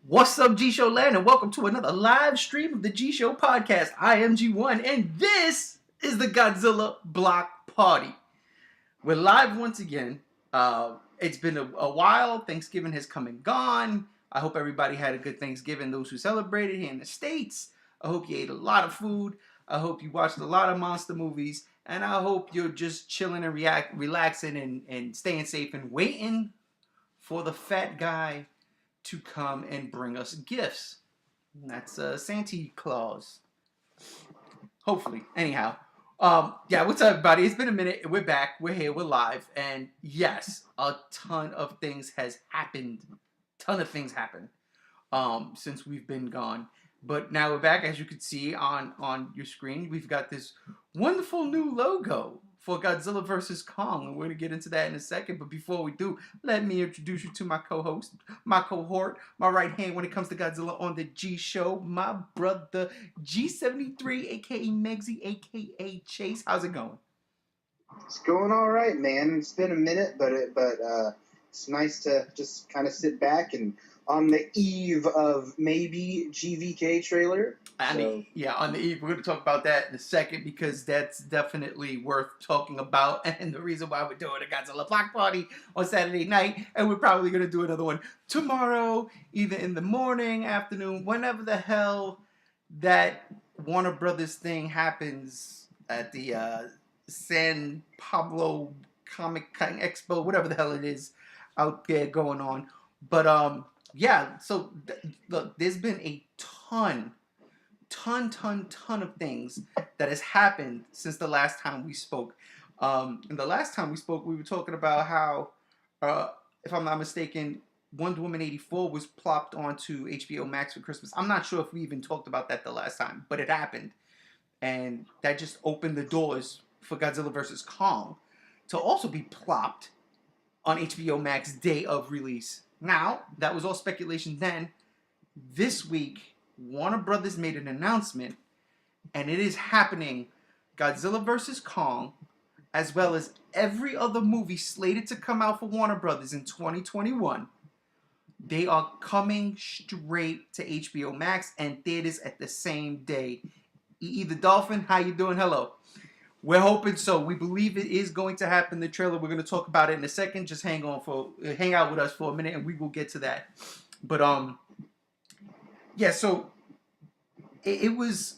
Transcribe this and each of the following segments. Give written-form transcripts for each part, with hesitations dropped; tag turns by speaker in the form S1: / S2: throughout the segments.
S1: What's up, G Show Land, and welcome to another live stream of the G Show podcast. I am G1, and this is the Godzilla Block Party. We're live once again. It's been a while. Thanksgiving has come and gone. I hope everybody had a good Thanksgiving. Those who celebrated here in the States, I hope you ate a lot of food. I hope you watched a lot of monster movies, and I hope you're just chilling and relaxing and staying safe and waiting for the fat guy to come and bring us gifts. That's Santa Claus. Hopefully. Anyhow. What's up, everybody? It's been a minute. We're back. We're here. We're live. And yes, a ton of things has happened. Since we've been gone. But now we're back. As you can see on your screen, we've got this wonderful new logo for Godzilla vs. Kong. And we're going to get into that in a second. But before we do, let me introduce you to my co-host, my cohort, my right hand when it comes to Godzilla on the G Show, my brother G73, a.k.a. Megsy, a.k.a. Chase. How's it going?
S2: It's going all right, man. It's been a minute, but it's nice to just kind of sit back and on the eve of maybe GVK trailer.
S1: On the eve. We're going to talk about that in a second because that's definitely worth talking about. And the reason why we're doing a Godzilla Block Party on Saturday night, and we're probably going to do another one tomorrow, either in the morning, afternoon, whenever the hell that Warner Brothers thing happens at the San Pablo Comic Con Expo, whatever the hell it is out there going on. But so look, there's been a ton of things that has happened since the last time we spoke. And the last time we spoke, we were talking about how, if I'm not mistaken, Wonder Woman 84 was plopped onto HBO Max for Christmas. I'm not sure if we even talked about that the last time, but it happened. And that just opened the doors for Godzilla vs. Kong to also be plopped on HBO Max day of release. Now, that was all speculation then. This week, Warner Brothers made an announcement, and it is happening. Godzilla vs. Kong, as well as every other movie slated to come out for Warner Brothers in 2021, they are coming straight to HBO Max and theaters at the same day. The Dolphin, how you doing? Hello. We're hoping so. We believe it is going to happen. The trailer, we're going to talk about it in a second. Just hang out with us for a minute, and we will get to that. But so it was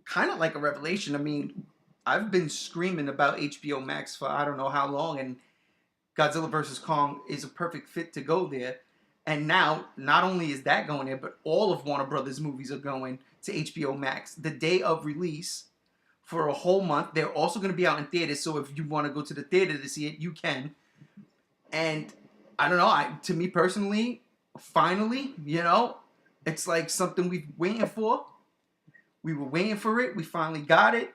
S1: kind of like a revelation. I mean, I've been screaming about HBO Max for I don't know how long, and Godzilla vs. Kong is a perfect fit to go there. And now, not only is that going there, but all of Warner Brothers movies are going to HBO Max the day of release. For a whole month. They're also going to be out in theaters, so if you want to go to the theater to see it, you can. And I don't know, to me personally, finally, it's like something we've been waiting for. We were waiting for it. We finally got it.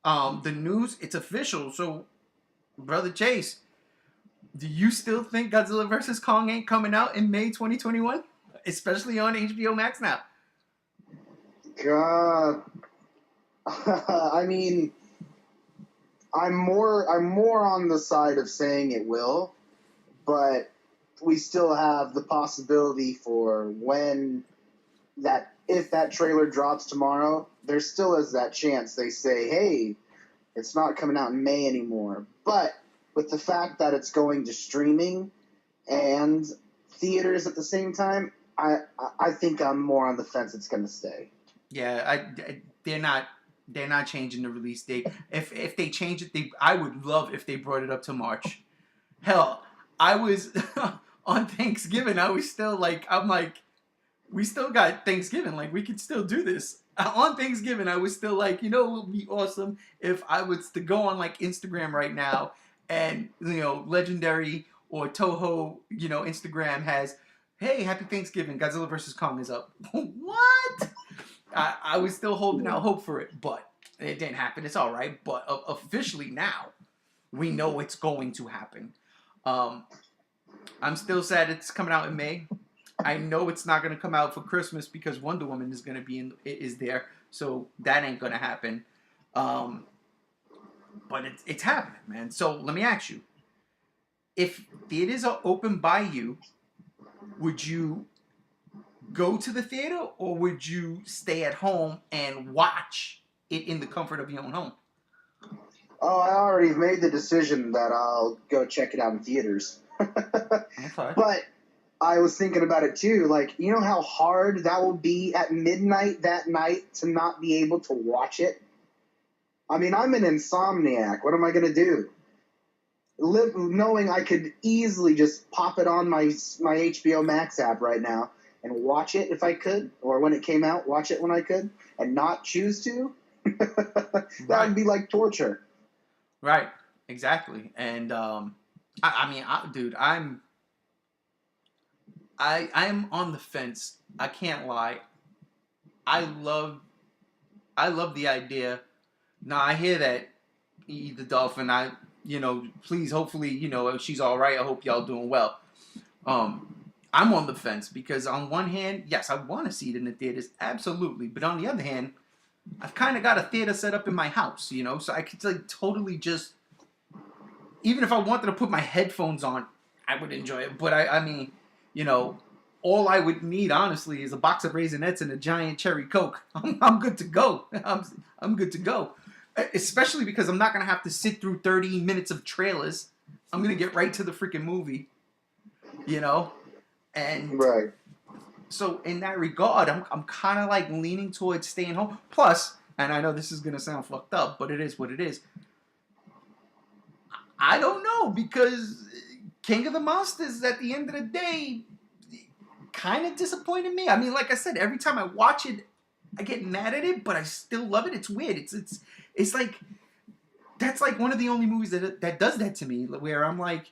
S1: The news, it's official. So, Brother Chase, do you still think Godzilla vs. Kong ain't coming out in May 2021? Especially on HBO Max now.
S2: God. I mean, I'm more on the side of saying it will, but we still have the possibility for if that trailer drops tomorrow, there still is that chance they say, hey, it's not coming out in May anymore. But with the fact that it's going to streaming and theaters at the same time, I think I'm more on the fence it's going to stay.
S1: Yeah, they're not changing the release date. If they change it, I would love if they brought it up to March. Hell, I was on Thanksgiving. I was still we still got Thanksgiving. Like, we could still do this. On Thanksgiving, I was still like, it would be awesome if I was to go on like Instagram right now and Legendary or Toho, Instagram has, hey, happy Thanksgiving, Godzilla vs. Kong is up. What? I was still holding out hope for it, but it didn't happen. It's all right. But officially now, we know it's going to happen. I'm still sad it's coming out in May. I know it's not going to come out for Christmas because Wonder Woman is going to be is there, so that ain't going to happen. But it's happening, man. So let me ask you: if theaters are open by you, would you go to the theater, or would you stay at home and watch it in the comfort of your own home?
S2: Oh, I already made the decision that I'll go check it out in theaters.
S1: Okay.
S2: But I was thinking about it too. Like, you know how hard that will be at midnight that night to not be able to watch it? I mean, I'm an insomniac. What am I going to do? Knowing I could easily just pop it on my HBO Max app right now and watch it if I could, or when it came out, watch it when I could, and not choose to, that
S1: Right.
S2: would be like torture.
S1: Right. Exactly. And I mean, dude, I'm on the fence. I can't lie. I love I love the idea. Now I hear that the dolphin. Please, hopefully, she's all right. I hope y'all doing well. I'm on the fence because on one hand, yes, I want to see it in the theaters, absolutely. But on the other hand, I've kind of got a theater set up in my house, so I could like totally just, even if I wanted to put my headphones on, I would enjoy it. But I mean, you know, all I would need honestly is a box of Raisinets and a giant cherry Coke. I'm good to go. I'm good to go. Especially because I'm not gonna have to sit through 30 minutes of trailers. I'm gonna get right to the freaking movie, you know. And
S2: Right.
S1: so in that regard, I'm kind of like leaning towards staying home. Plus, and I know this is gonna sound fucked up, but it is what it is. I don't know because King of the Monsters at the end of the day kind of disappointed me. I mean, like I said, every time I watch it, I get mad at it, but I still love it. It's weird. It's like that's like one of the only movies that does that to me, where I'm like,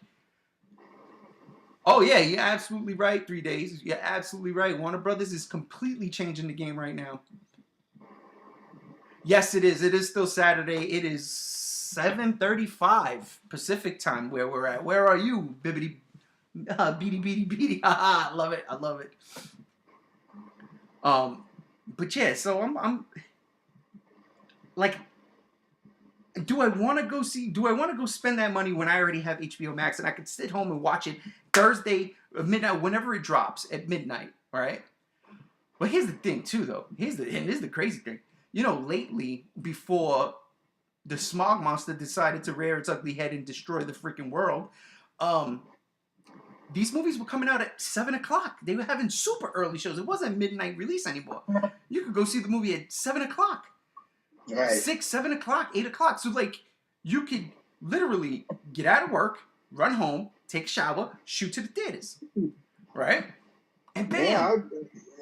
S1: oh yeah, you're absolutely right. 3 days, you're absolutely right. Warner Brothers is completely changing the game right now. Yes, it is. It is still Saturday. It is 7:35 Pacific time where we're at. Where are you, bibbity, beady, beady, beady? I love it. I love it. But yeah, so I'm like, do I want to go see? Do I want to go spend that money when I already have HBO Max and I could sit home and watch it Thursday midnight whenever it drops at midnight, right? But here's the thing too, though. Here's the crazy thing. Lately, before the smog monster decided to rear its ugly head and destroy the freaking world, um, these movies were coming out at 7 o'clock. They were having super early shows. It wasn't a midnight release anymore. You could go see the movie at 7 o'clock.
S2: Right.
S1: 6, 7 o'clock, 8 o'clock. So like you could literally get out of work, run home, take a shower, shoot to the theaters, right? And bam.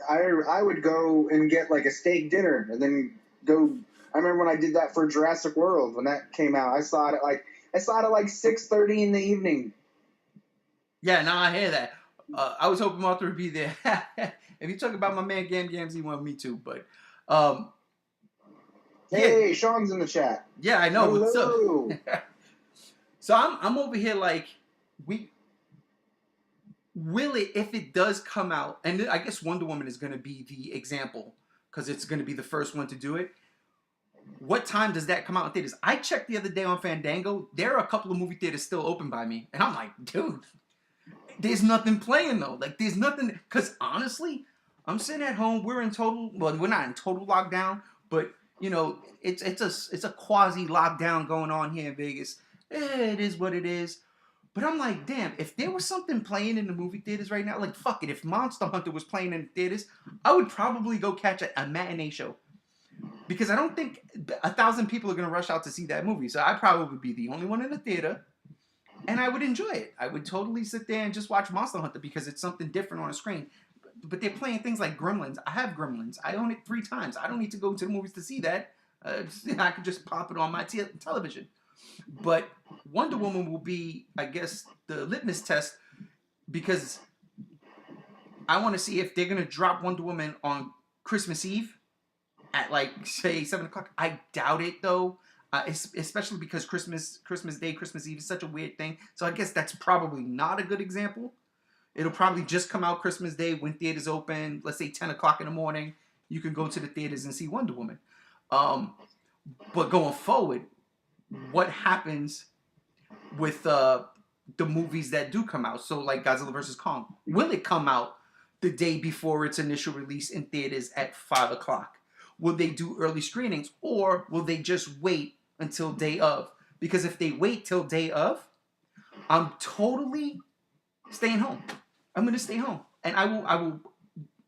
S2: Yeah, I would go and get like a steak dinner and then go. I remember when I did that for Jurassic World when that came out. I saw it at like 6:30 in the evening.
S1: Yeah, now I hear that. I was hoping Arthur would be there. If you talk about my man Gam Gams, he wanted me too. But
S2: Hey,
S1: yeah.
S2: Sean's in the chat.
S1: Yeah, I know.
S2: Hello.
S1: What's up? So I'm over here like, will it, if it does come out, and I guess Wonder Woman is going to be the example because it's going to be the first one to do it. What time does that come out in theaters? I checked the other day on Fandango. There are a couple of movie theaters still open by me, and I'm like, dude, there's nothing playing though. Like, there's nothing. Because honestly, I'm sitting at home. We're not in total lockdown, but it's a quasi lockdown going on here in Vegas. It is what it is. But I'm like, damn, if there was something playing in the movie theaters right now, like, fuck it, if Monster Hunter was playing in the theaters, I would probably go catch a matinee show. Because I don't think 1,000 people are going to rush out to see that movie. So I'd probably be the only one in the theater, and I would enjoy it. I would totally sit there and just watch Monster Hunter because it's something different on a screen. But they're playing things like Gremlins. I have Gremlins. I own it 3 times. I don't need to go to the movies to see that. I could just pop it on my television. But Wonder Woman will be, I guess, the litmus test because I want to see if they're going to drop Wonder Woman on Christmas Eve at like, say, 7 o'clock. I doubt it, though, especially because Christmas Day, Christmas Eve is such a weird thing. So I guess that's probably not a good example. It'll probably just come out Christmas Day when theaters open, let's say 10 o'clock in the morning. You can go to the theaters and see Wonder Woman. But going forward, what happens with the movies that do come out? So like Godzilla vs. Kong, will it come out the day before its initial release in theaters at 5 o'clock? Will they do early screenings, or will they just wait until day of? Because if they wait till day of, I'm totally staying home. I'm gonna stay home, and I will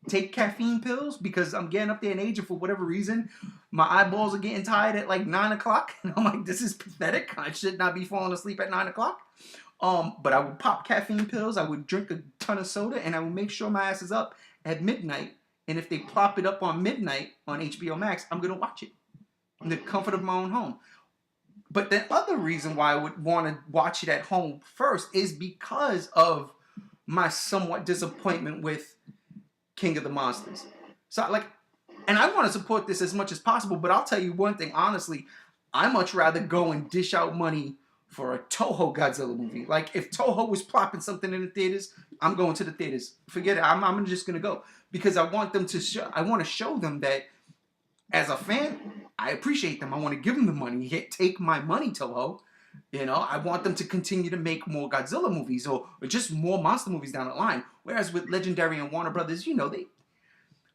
S1: take caffeine pills because I'm getting up there in age, and for whatever reason, my eyeballs are getting tired at like 9 o'clock, and I'm like, this is pathetic. I should not be falling asleep at 9 o'clock. But I would pop caffeine pills. I would drink a ton of soda, and I would make sure my ass is up at midnight. And if they plop it up on midnight on HBO Max, I'm gonna watch it in the comfort of my own home. But the other reason why I would want to watch it at home first is because of my somewhat disappointment with King of the Monsters. So like, and I want to support this as much as possible, but I'll tell you one thing honestly, I much rather go and dish out money for a Toho Godzilla movie. Like if Toho was plopping something in the theaters, I'm going to the theaters. Forget it. I'm just gonna go because I want them to show. I want to show them that as a fan, I appreciate them. I want to give them the money. Take my money, Toho. You know, I want them to continue to make more Godzilla movies or just more monster movies down the line. Whereas with Legendary and Warner Brothers, you know,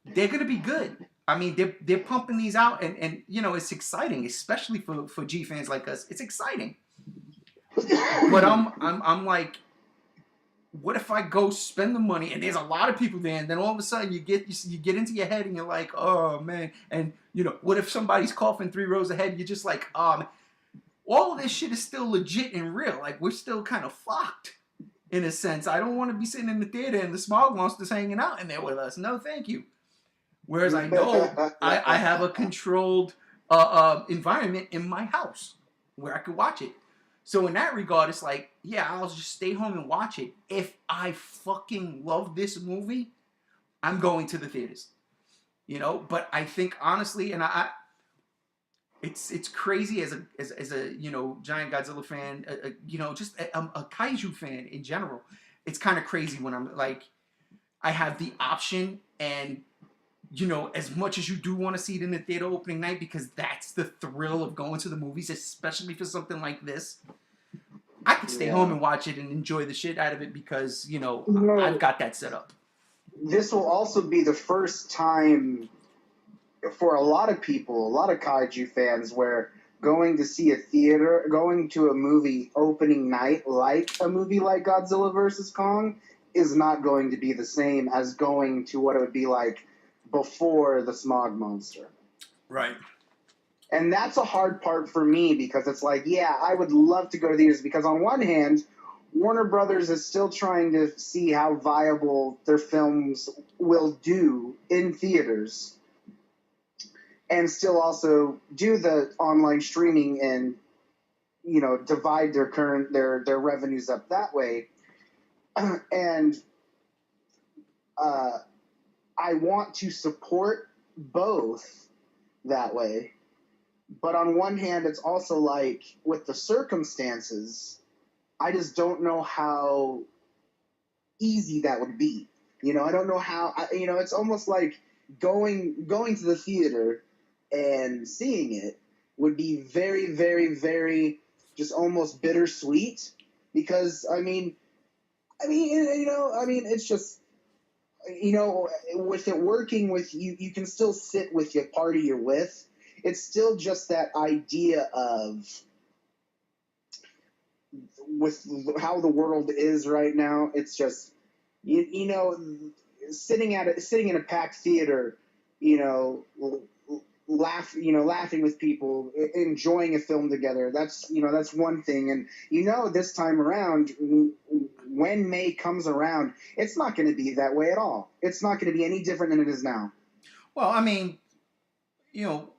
S1: they're gonna be good. I mean, they're pumping these out, and you know, it's exciting, especially for G fans like us. It's exciting. But I'm like, what if I go spend the money and there's a lot of people there, and then all of a sudden you get into your head and you're like, oh man, and you know, what if somebody's coughing 3 rows ahead? You're just like, man. All of this shit is still legit and real. Like we're still kind of fucked in a sense. I don't want to be sitting in the theater and the smog monsters hanging out in there with us. No, thank you. Whereas I know I have a controlled environment in my house where I could watch it. So in that regard, it's like, yeah, I'll just stay home and watch it. If I fucking love this movie, I'm going to the theaters. You know, but I think honestly, and it's crazy as a you know, giant Godzilla fan, you know, just a kaiju fan in general. It's kind of crazy when I'm like, I have the option, and you know, as much as you do want to see it in the theater opening night, because that's the thrill of going to the movies, especially for something like this. I could stay home and watch it and enjoy the shit out of it because, you know, I've got that set up.
S2: This will also be the first time for a lot of people, a lot of kaiju fans, where going to a movie opening night like a movie like Godzilla vs. Kong is not going to be the same as going to what it would be like before the smog monster.
S1: Right.
S2: And that's a hard part for me because it's like, yeah, I would love to go to theaters because on one hand, Warner Brothers is still trying to see how viable their films will do in theaters and still also do the online streaming and, you know, divide their revenues up that way. And I want to support both that way. But on one hand, it's also like, with the circumstances, I just don't know how easy that would be. You know, I don't know how, you know, it's almost like going to the theater and seeing it would be very, very, very just almost bittersweet because, I mean, you know, I mean, it's just, you know, with it working with you, you can still sit with your party you're with. It's still just that idea of, with how the world is right now, it's just, you know, sitting in a packed theater, you know, laughing with people, enjoying a film together. That's, you know, that's one thing. And, you know, this time around, when May comes around, it's not going to be that way at all. It's not going to be any different than it is now.
S1: Well, I mean, you know,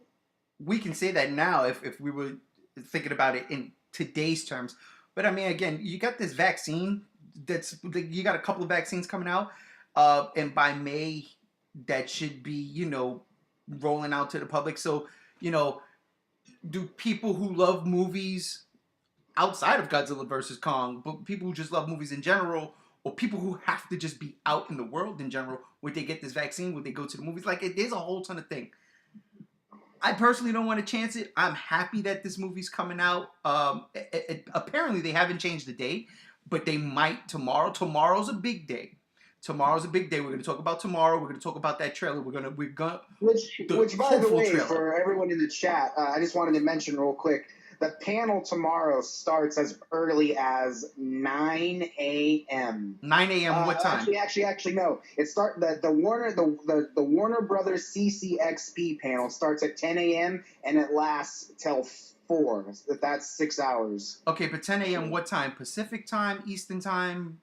S1: we can say that now if we were thinking about it in today's terms. But I mean, again, you got this vaccine you got a couple of vaccines coming out, and by May that should be, you know, rolling out to the public. So, you know, do people who love movies outside of Godzilla versus Kong, but people who just love movies in general, or people who have to just be out in the world in general, would they get this vaccine? Would they go to the movies? Like, there's a whole ton of things. I personally don't want to chance it. I'm happy that this movie's coming out. Apparently, they haven't changed the date, but they might tomorrow. Tomorrow's a big day. Tomorrow's a big day. We're gonna talk about tomorrow. We're gonna talk about that trailer. We're gonna the
S2: Which, by the
S1: hopeful
S2: way,
S1: trailer.
S2: for everyone in the chat, I just wanted to mention real quick. The panel tomorrow starts as early as 9 a.m.
S1: 9 a.m. What time?
S2: Actually, no. It the Warner Brothers CCXP panel starts at 10 a.m. and it lasts till 4. That's 6 hours.
S1: Okay, but 10 a.m. What time? Pacific time, Eastern time,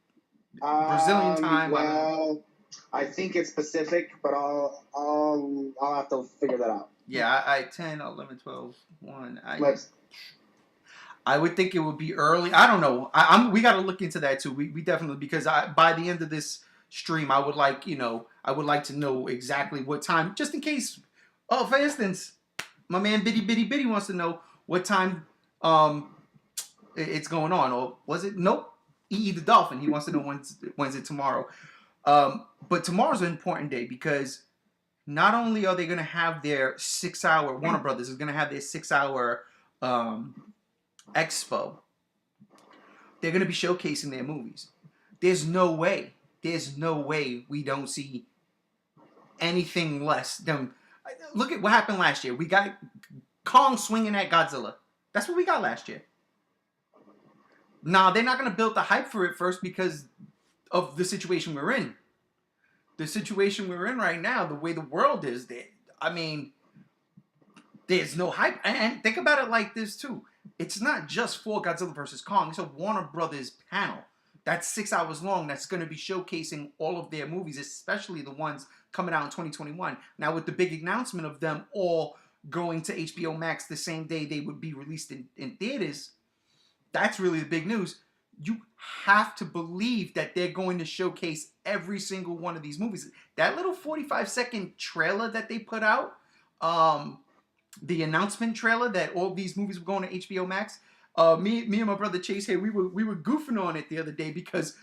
S1: Brazilian time.
S2: Well, I think it's Pacific, but I'll have to figure that out.
S1: Yeah, I 10, 11, 12, 1.
S2: Let's.
S1: I would think it would be early. I don't know. We got to look into that too. We definitely, because by the end of this stream, I would like to know exactly what time, just in case. Oh, for instance, my man Bitty wants to know what time it's going on. Or was it? Nope. E the Dolphin. He wants to know when's it tomorrow. But tomorrow's an important day because not only are they going to have their 6-hour, Warner Brothers is going to have their 6-hour Expo, they're going to be showcasing their movies. There's no way we don't see anything less than. Look at what happened last year. We got Kong swinging at Godzilla. That's what we got last year. Now, they're not going to build the hype for it first because of the situation we're in. The situation we're in right now, the way the world is, there's no hype. And think about it like this, too. It's not just for Godzilla vs. Kong. It's a Warner Brothers panel. That's 6 hours long. That's going to be showcasing all of their movies, especially the ones coming out in 2021. Now, with the big announcement of them all going to HBO Max the same day they would be released in theaters, that's really the big news. You have to believe that they're going to showcase every single one of these movies. That little 45-second trailer that they put out, the announcement trailer that all these movies were going to HBO Max. Me and my brother Chase here, we were goofing on it the other day because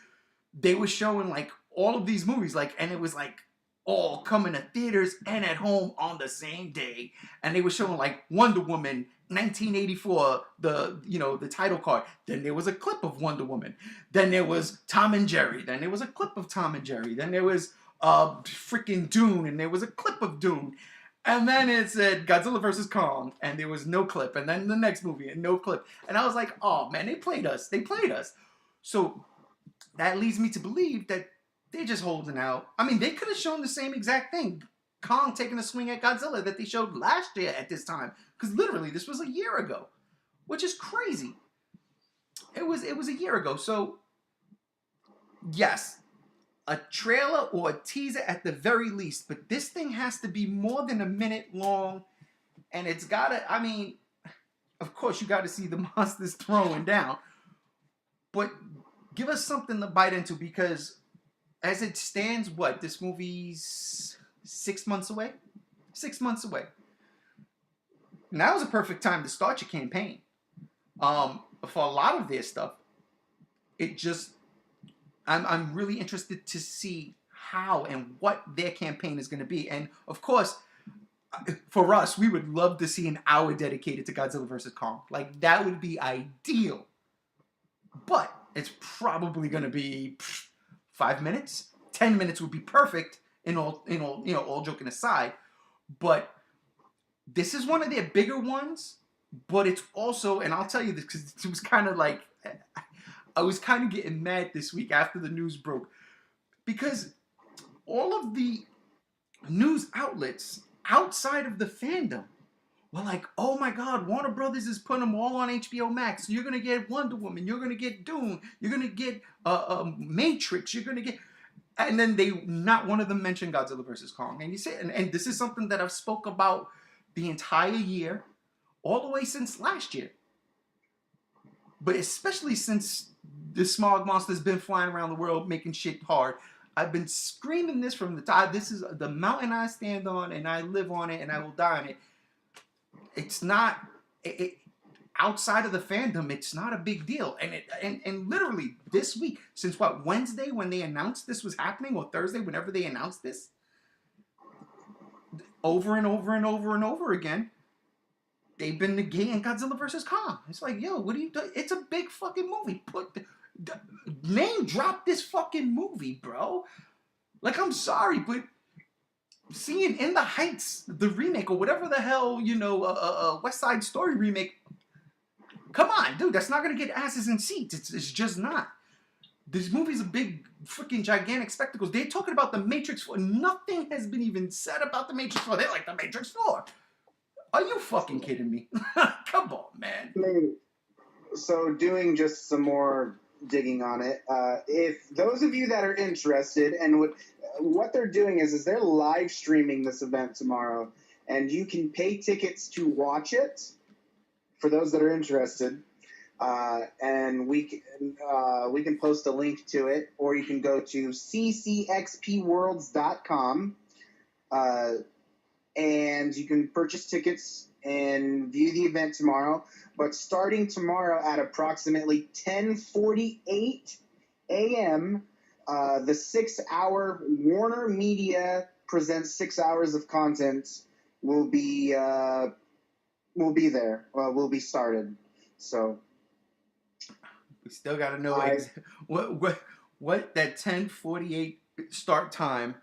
S1: they were showing like all of these movies, and it was like all coming to theaters and at home on the same day. And they were showing like Wonder Woman 1984, the title card. Then there was a clip of Wonder Woman. Then there was Tom and Jerry. Then there was a clip of Tom and Jerry. Then there was freaking Dune, and there was a clip of Dune. And then it said Godzilla vs. Kong, and there was no clip. And then the next movie, and no clip. And I was like, oh, man, they played us. So that leads me to believe that they're just holding out. I mean, they could have shown the same exact thing. Kong taking a swing at Godzilla that they showed last year at this time. Because literally, this was a year ago. Which is crazy. It was a year ago. So, yes. A trailer or a teaser at the very least, but this thing has to be more than a minute long, and it's gotta, of course you gotta see the monsters throwing down, but give us something to bite into, because as it stands, this movie's 6 months away? 6 months away. Now is a perfect time to start your campaign. For a lot of their stuff, I'm really interested to see how and what their campaign is going to be. And, of course, for us, we would love to see an hour dedicated to Godzilla vs. Kong. Like, that would be ideal. But it's probably going to be 5 minutes. 10 minutes would be perfect, all joking aside. But this is one of their bigger ones. But it's also, and I'll tell you this because it was kind of like... I was kind of getting mad this week after the news broke because all of the news outlets outside of the fandom were like, oh my God, Warner Brothers is putting them all on HBO Max. So you're going to get Wonder Woman. You're going to get Dune. You're going to get Matrix. You're going to get... And then not one of them mentioned Godzilla vs. Kong. And you say, and this is something that I've spoke about the entire year, all the way since last year. But especially since the smog monster's been flying around the world making shit hard, I've been screaming this from the top. This is the mountain I stand on, and I live on it, and I will die on it. It's not... outside of the fandom, it's not a big deal. And literally this week, since Wednesday when they announced this was happening, or Thursday, whenever they announced this, over and over and over and over again, they've been negating Godzilla vs. Kong. It's like, yo, what are you doing? It's a big fucking movie. Name drop this fucking movie, bro. Like, I'm sorry, but seeing In the Heights, the remake, or whatever the hell, West Side Story remake, come on, dude, that's not going to get asses in seats. It's just not. This movie's a big, freaking gigantic spectacle. They're talking about the Matrix 4. Nothing has been even said about the Matrix 4. They're like, the Matrix 4. Are you fucking kidding me? Come on, man.
S2: So doing just some more digging on it, if those of you that are interested, and what they're doing is they're live streaming this event tomorrow, and you can pay tickets to watch it for those that are interested. And we can post a link to it, or you can go to ccxpworlds.com, and you can purchase tickets and view the event tomorrow. But starting tomorrow at approximately 10:48 a.m., the 6-hour Warner Media presents 6 hours of content will be there. Will be started. So
S1: we still got to know what that 10:48 start time.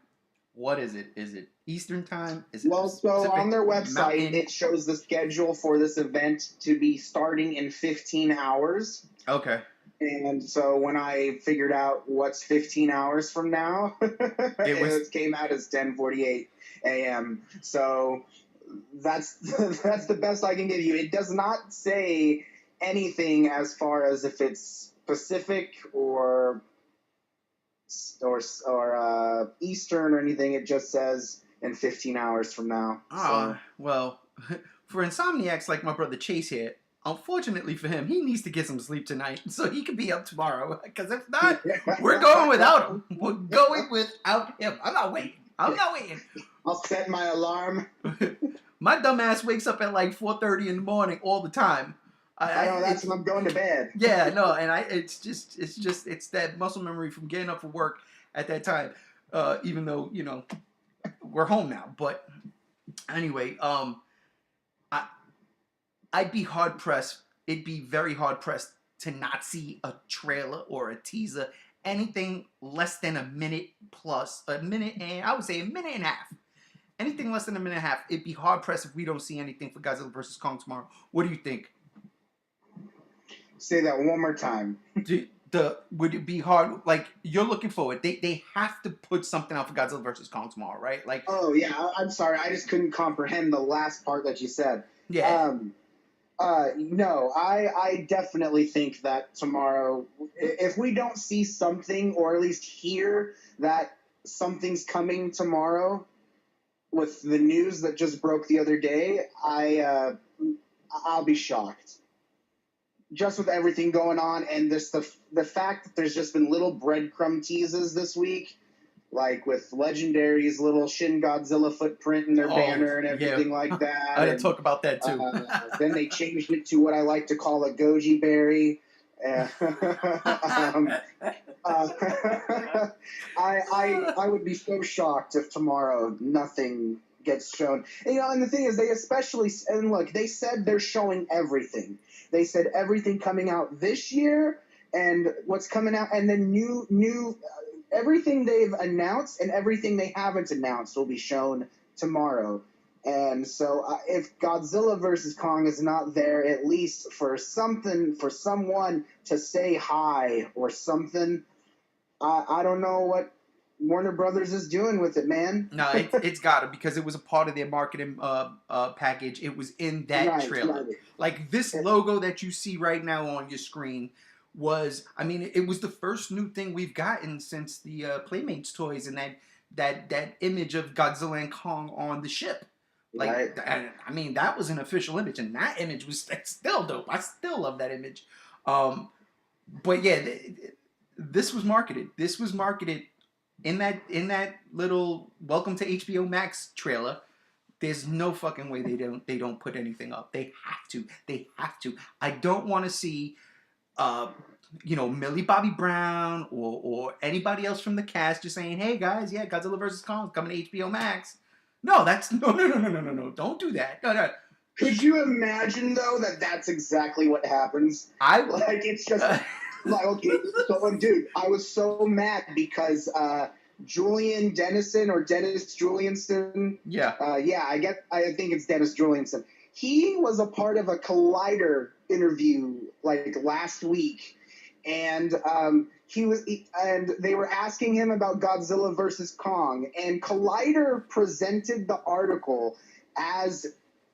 S1: What is it? Is it Eastern time? Is it
S2: so on their website, it shows the schedule for this event to be starting in 15 hours.
S1: Okay.
S2: And so when I figured out what's 15 hours from now, it came out as 10:48 a.m. So that's the best I can give you. It does not say anything as far as if it's Pacific or Eastern or anything. It just says in 15 hours from now.
S1: Oh, well, for insomniacs like my brother Chase here, unfortunately for him, he needs to get some sleep tonight so he can be up tomorrow. Because if not, we're going without him. We're going without him. I'm not waiting.
S2: I'll set my alarm.
S1: My dumb ass wakes up at like 4:30 in the morning all the time.
S2: I know, that's when I'm going to bed.
S1: Yeah, no, and it's that muscle memory from getting up for work at that time. Even though we're home now, but anyway, I'd be hard pressed. It'd be very hard pressed to not see a trailer or a teaser, anything less than a minute plus, a minute and I would say a minute and a half. Anything less than a minute and a half, it'd be hard pressed if we don't see anything for Godzilla vs. Kong tomorrow. What do you think?
S2: Say that one more time.
S1: Would it be hard? Like, you're looking forward. They have to put something out for Godzilla vs. Kong tomorrow, right? Like,
S2: oh yeah, I'm sorry, I just couldn't comprehend the last part that you said.
S1: Yeah.
S2: No, I definitely think that tomorrow, if we don't see something, or at least hear that something's coming tomorrow with the news that just broke the other day, I'll be shocked. Just with everything going on, and this the fact that there's just been little breadcrumb teases this week, like with Legendary's little Shin Godzilla footprint in their banner and everything like that.
S1: I didn't talk about that too.
S2: Then they changed it to what I like to call a goji berry. I would be so shocked if tomorrow nothing gets shown. And the thing is, they said they're showing everything. They said everything coming out this year and what's coming out, and then new everything they've announced and everything they haven't announced will be shown tomorrow. And so if Godzilla vs. Kong is not there, at least for someone to say hi or something, I don't know what Warner Brothers is doing with it, man.
S1: No, it's got to, because it was a part of their marketing package. It was in that trailer. Right. Like, this logo that you see right now on your screen was, it was the first new thing we've gotten since the Playmates toys, and that image of Godzilla and Kong on the ship. Like, right. That was an official image, and that image was still dope. I still love that image. But yeah, this was marketed. This was marketed in that little Welcome to HBO Max trailer. There's no fucking way they don't put anything up. They have to. I don't want to see Millie Bobby Brown or anybody else from the cast just saying, "Hey guys, yeah, Godzilla vs. Kong coming to HBO Max." No, no. Don't do that. No.
S2: Could you imagine though that's exactly what happens? It's just like, okay, so dude, I was so mad because Julian Dennison or Dennis Julianson.
S1: Yeah.
S2: I think it's Dennis Julianson. He was a part of a Collider interview like last week, and and they were asking him about Godzilla versus Kong, and Collider presented the article as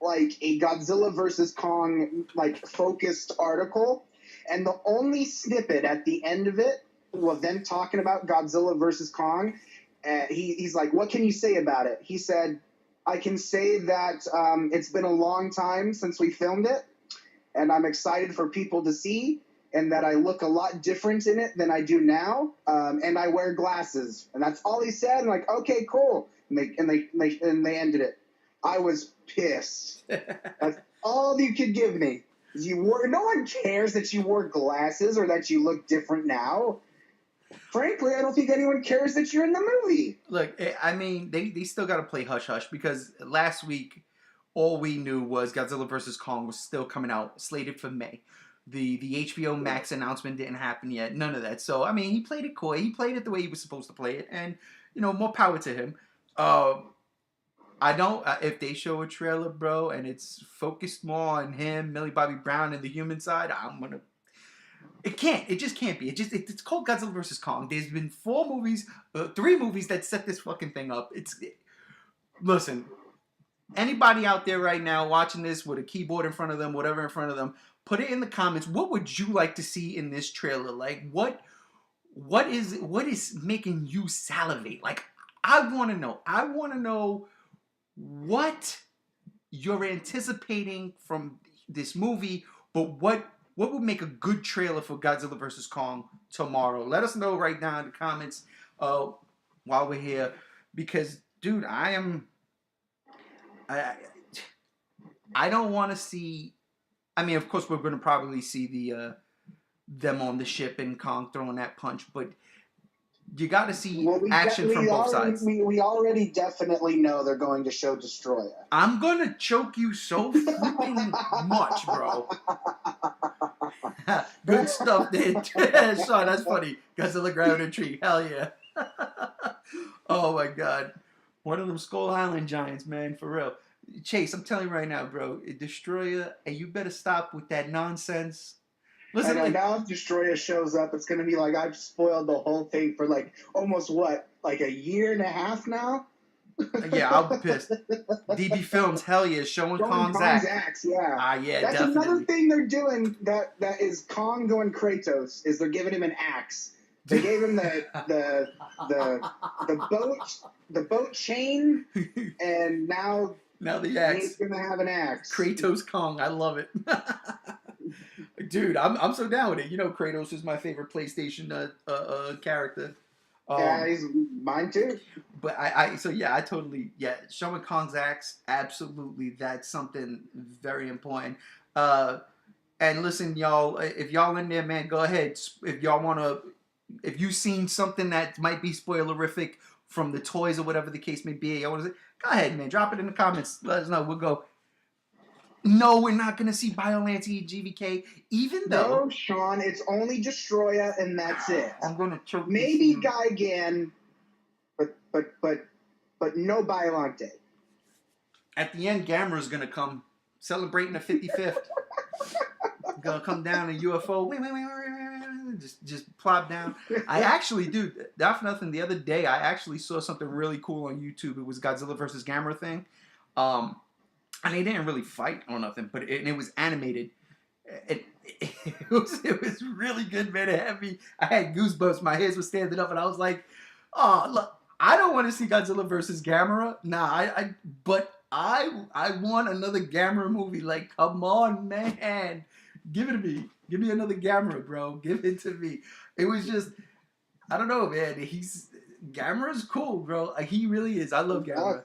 S2: like a Godzilla versus Kong like focused article, and the only snippet at the end of it was them talking about Godzilla versus Kong. He's like, "What can you say about it?" He said, "I can say that it's been a long time since we filmed it, and I'm excited for people to see, and that I look a lot different in it than I do now, and I wear glasses." And that's all he said. I'm like, "Okay, cool." And they ended it. I was pissed. That's all you could give me. No one cares that you wore glasses or that you look different now. Frankly, I don't think anyone cares that you're in the movie.
S1: Look, I mean, they still got to play hush-hush because last week, all we knew was Godzilla vs. Kong was still coming out, slated for May. The HBO Max announcement didn't happen yet. None of that. So, I mean, he played it coy. He played it the way he was supposed to play it. And, more power to him. I don't, if they show a trailer, bro, and it's focused more on him, Millie Bobby Brown, and the human side, I'm going to... It just can't be. It's called Godzilla vs. Kong. There's been 3 movies that set this fucking thing up. Listen, anybody out there right now watching this with a keyboard in front of them, whatever in front of them, put it in the comments. What would you like to see in this trailer? Like, what is making you salivate? Like, I want to know. I want to know what you're anticipating from this movie, but what would make a good trailer for Godzilla vs. Kong tomorrow? Let us know right now in the comments while we're here. Because, dude, I don't want to see... I mean, of course, we're going to probably see them on the ship and Kong throwing that punch, but you got to see action from both sides.
S2: We already definitely know they're going to show Destroyer.
S1: I'm going to choke you so flipping much, bro. Good stuff, dude. Sean, that's funny. Godzilla grabbing a tree. Hell yeah. Oh, my God. One of them Skull Island giants, man, for real. Chase, I'm telling you right now, bro. Destroyer, and you better stop with that nonsense.
S2: Listen, now if Destroyer shows up, it's going to be like I've spoiled the whole thing for like almost like a year and a half now?
S1: Yeah, I'll be pissed. DB Films, hell yeah, showing Kong's axe.
S2: Yeah.
S1: Yeah,
S2: that's
S1: definitely.
S2: Another thing they're doing that is Kong going Kratos is they're giving him an axe. They gave him the boat chain, and now
S1: the axe.
S2: He's gonna have an axe.
S1: Kratos Kong, I love it. Dude, I'm so down with it. Kratos is my favorite PlayStation character.
S2: Yeah, he's mine too.
S1: But I totally, showing Kong's axe, absolutely, that's something very important. And listen, y'all, if y'all in there, man, go ahead. If you've seen something that might be spoilerific from the toys or whatever the case may be, y'all want to say, go ahead, man, drop it in the comments. Let us know. We'll go. No, we're not going to see Biollante GVK, even though...
S2: No, Sean, it's only Destroyer, and that's it.
S1: I'm going to choke
S2: maybe Gigan, but no Biollante.
S1: At the end, Gamera's going to come celebrating the 55th. Going to come down in UFO. Just plop down. I actually, dude, not for nothing, the other day, I actually saw something really cool on YouTube. It was Godzilla versus Gamera thing. And they didn't really fight or nothing, but it was animated. It was really good, man. I had goosebumps. My hairs were standing up, and I was like, "Oh, look, I don't want to see Godzilla versus Gamera. Nah, but I want another Gamera movie. Like, come on, man, give it to me. Give me another Gamera, bro. Give it to me." It was just, I don't know, man. Gamera's cool, bro. He really is. I love Gamera.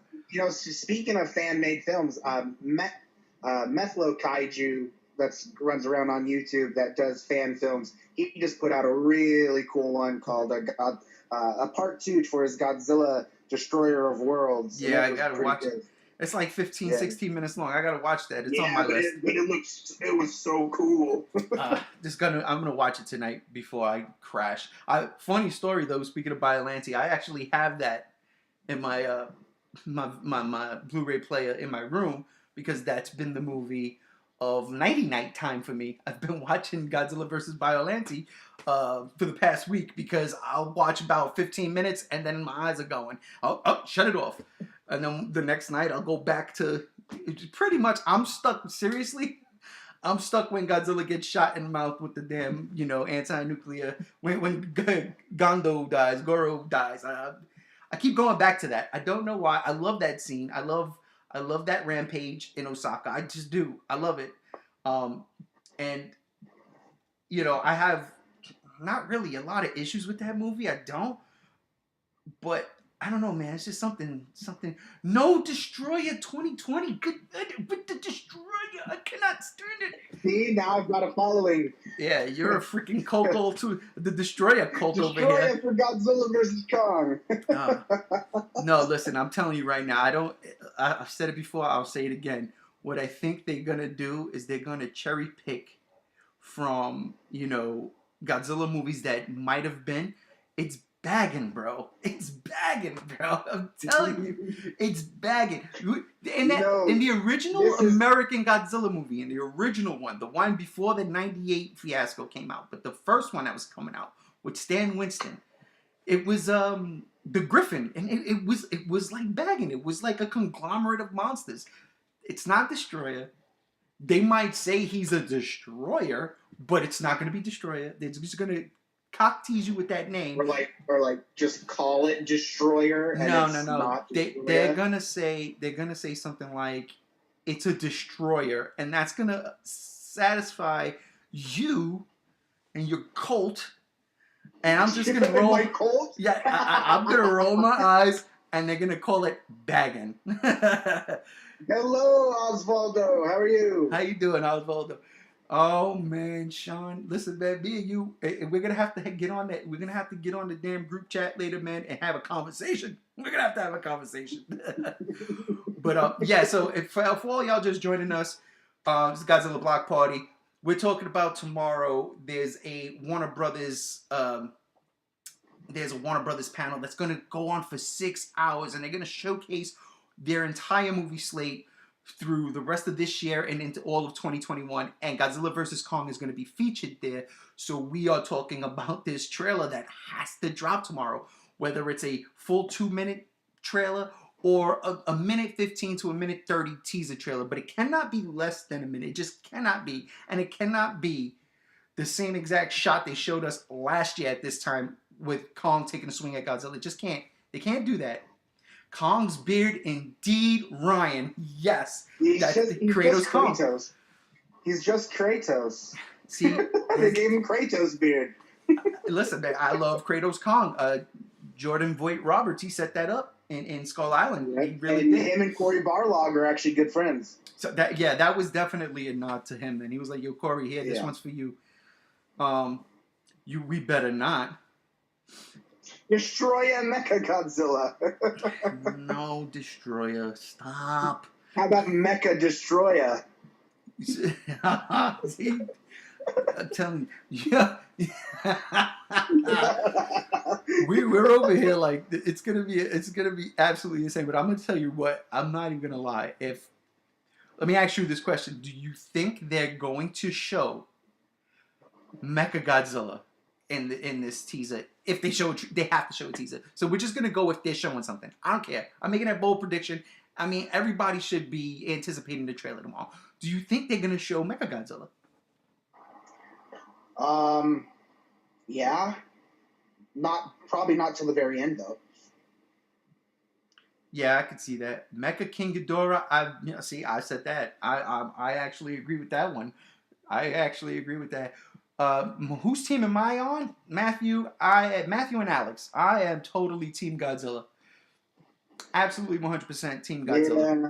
S2: Speaking of fan-made films, Methlo Kaiju that runs around on YouTube that does fan films, he just put out a really cool one called a part 2 for his Godzilla Destroyer of Worlds.
S1: Yeah, I gotta watch it. It's like 15,
S2: Yeah.
S1: 16 minutes long. I gotta watch that. It's on
S2: Yeah,
S1: my list.
S2: it was so cool.
S1: I'm gonna watch it tonight before I crash. Funny story though. Speaking of Biollante, I actually have that in my Blu-ray player in my room because that's been the movie of nighty night time for me. I've been watching Godzilla versus Biollante for the past week because I'll watch about 15 minutes and then my eyes are going. I'll shut it off, and then the next night I'll go back to. Pretty much, I'm stuck. Seriously, I'm stuck when Godzilla gets shot in the mouth with the damn, anti-nuclear. When Goro dies. I keep going back to that. I don't know why. I love that scene. I love that rampage in Osaka. I just do. I love it. And I have not really a lot of issues with that movie. I don't. But I don't know, man. It's just something. No Destroyer 2020. But the Destroyer, I cannot stand it.
S2: See, now I've got a following.
S1: Yeah, you're a freaking cult too. The Destroyer cult over here.
S2: Destroyer for Godzilla versus Kong.
S1: No, listen, I'm telling you right now. I've said it before. I'll say it again. What I think they're gonna do is they're gonna cherry pick from Godzilla movies that might have been. It's bagging, bro. It's bagging, bro. I'm telling you, it's bagging. In the original American Godzilla movie, in the original one, the one before the '98 fiasco came out, but the first one that was coming out with Stan Winston, it was the Griffin, and it was like bagging. It was like a conglomerate of monsters. It's not Destroyer. They might say he's a destroyer, but it's not going to be Destroyer. They're just going to cock tease you with that name,
S2: or like just call it Destroyer. And
S1: no. They're gonna say something like it's a destroyer, and that's gonna satisfy you and your cult. And I'm just gonna roll
S2: my cult.
S1: Yeah, I'm gonna roll my eyes, and they're gonna call it bagging.
S2: Hello, Osvaldo. How are you?
S1: How you doing, Osvaldo? Oh man, Sean, listen, man, me and you, we're gonna have to get on that. We're gonna have to get on the damn group chat later, man, and have a conversation. We're gonna have to have a conversation. But yeah, so if for all y'all just joining us, this is Godzilla Block Party. We're talking about tomorrow. There's a Warner Brothers. There's a Warner Brothers panel that's gonna go on for 6 hours, and they're gonna showcase their entire movie slate through the rest of this year and into all of 2021, and Godzilla vs. Kong is going to be featured there. So we are talking about this trailer that has to drop tomorrow, whether it's a full 2-minute trailer or a minute 15 to a minute 30 teaser trailer, but it cannot be less than a minute. It just cannot be, and it cannot be the same exact shot they showed us last year at this time with Kong taking a swing at Godzilla. It just can't. They can't do that. Kong's beard, indeed, Ryan. Yes,
S2: he's just
S1: Kong.
S2: Kratos. He's just Kratos.
S1: See,
S2: they gave him Kratos beard.
S1: Listen, man, I love Kratos Kong. Jordan Voight Roberts, he set that up in Skull Island.
S2: Right.
S1: He really did.
S2: Him and Cory Barlog are actually good friends.
S1: So that was definitely a nod to him. And he was like, "Yo, Corey, here, this one's for you. We better not."
S2: Destroyer MekaGodzilla.
S1: No, Destroyer. Stop.
S2: How about Mecha Destroyer?
S1: See, I'm telling you. Yeah. we're over here like it's gonna be absolutely insane. But I'm gonna tell you what, I'm not even gonna lie. Let me ask you this question: do you think they're going to show MekaGodzilla in this teaser? If they show they have to show a teaser. So we're just gonna go if they're showing something. I don't care. I'm making that bold prediction. I mean, everybody should be anticipating the trailer tomorrow. Do you think they're gonna show MekaGodzilla?
S2: Yeah. Probably not till the very end though.
S1: Yeah, I could see that. Mecha King Ghidorah. I said that. I actually agree with that one. I actually agree with that. Whose team am I on? Matthew and Alex. I am totally Team Godzilla. Absolutely 100% Team Godzilla.
S2: Yeah.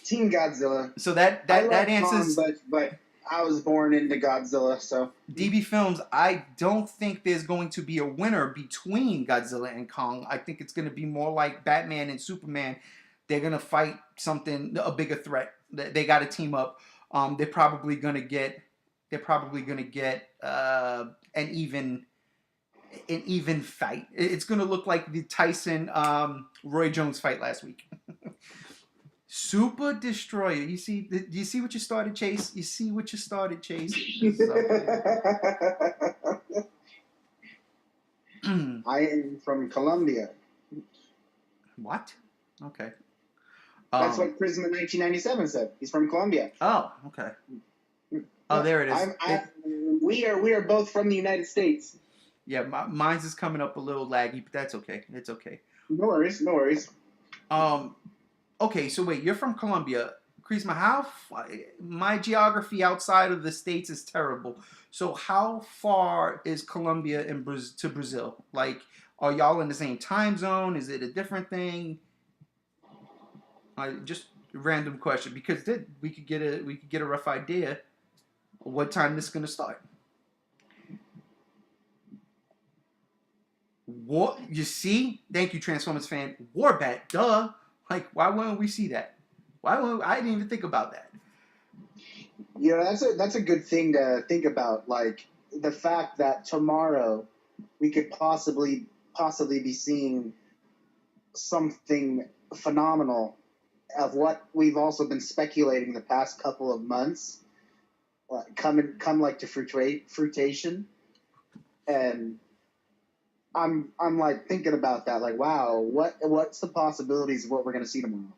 S2: Team Godzilla.
S1: So that answers.
S2: Kong, but I was born into Godzilla, so.
S1: DB Films, I don't think there's going to be a winner between Godzilla and Kong. I think it's going to be more like Batman and Superman. They're gonna fight something a bigger threat. They got to team up. They're probably gonna get. They're probably gonna get an even fight. It's gonna look like the Tyson Roy Jones fight last week. Super Destroyer. You see? Do you see what you started, Chase? You see what you started, Chase?
S2: I am from Colombia.
S1: What? Okay.
S2: That's what Prism in 1997 said. He's from Colombia.
S1: Oh, okay. Oh, there it is.
S2: We are both from the United States.
S1: Yeah, mine's is coming up a little laggy, but that's okay. It's okay.
S2: No worries. No worries.
S1: Okay, so wait, you're from Colombia. Charisma, my geography outside of the States is terrible. So how far is Colombia to Brazil? Like, are y'all in the same time zone? Is it a different thing? Just a random question, because we could get a rough idea of what time this is gonna start. What you see? Thank you, Transformers fan. Warbat, duh. Like, why wouldn't we see that? I didn't even think about that.
S2: You know, that's a good thing to think about. Like the fact that tomorrow we could possibly be seeing something phenomenal of what we've also been speculating the past couple of months, come like to fruition, and I'm like thinking about that, like, wow, what's the possibilities of what we're gonna see tomorrow?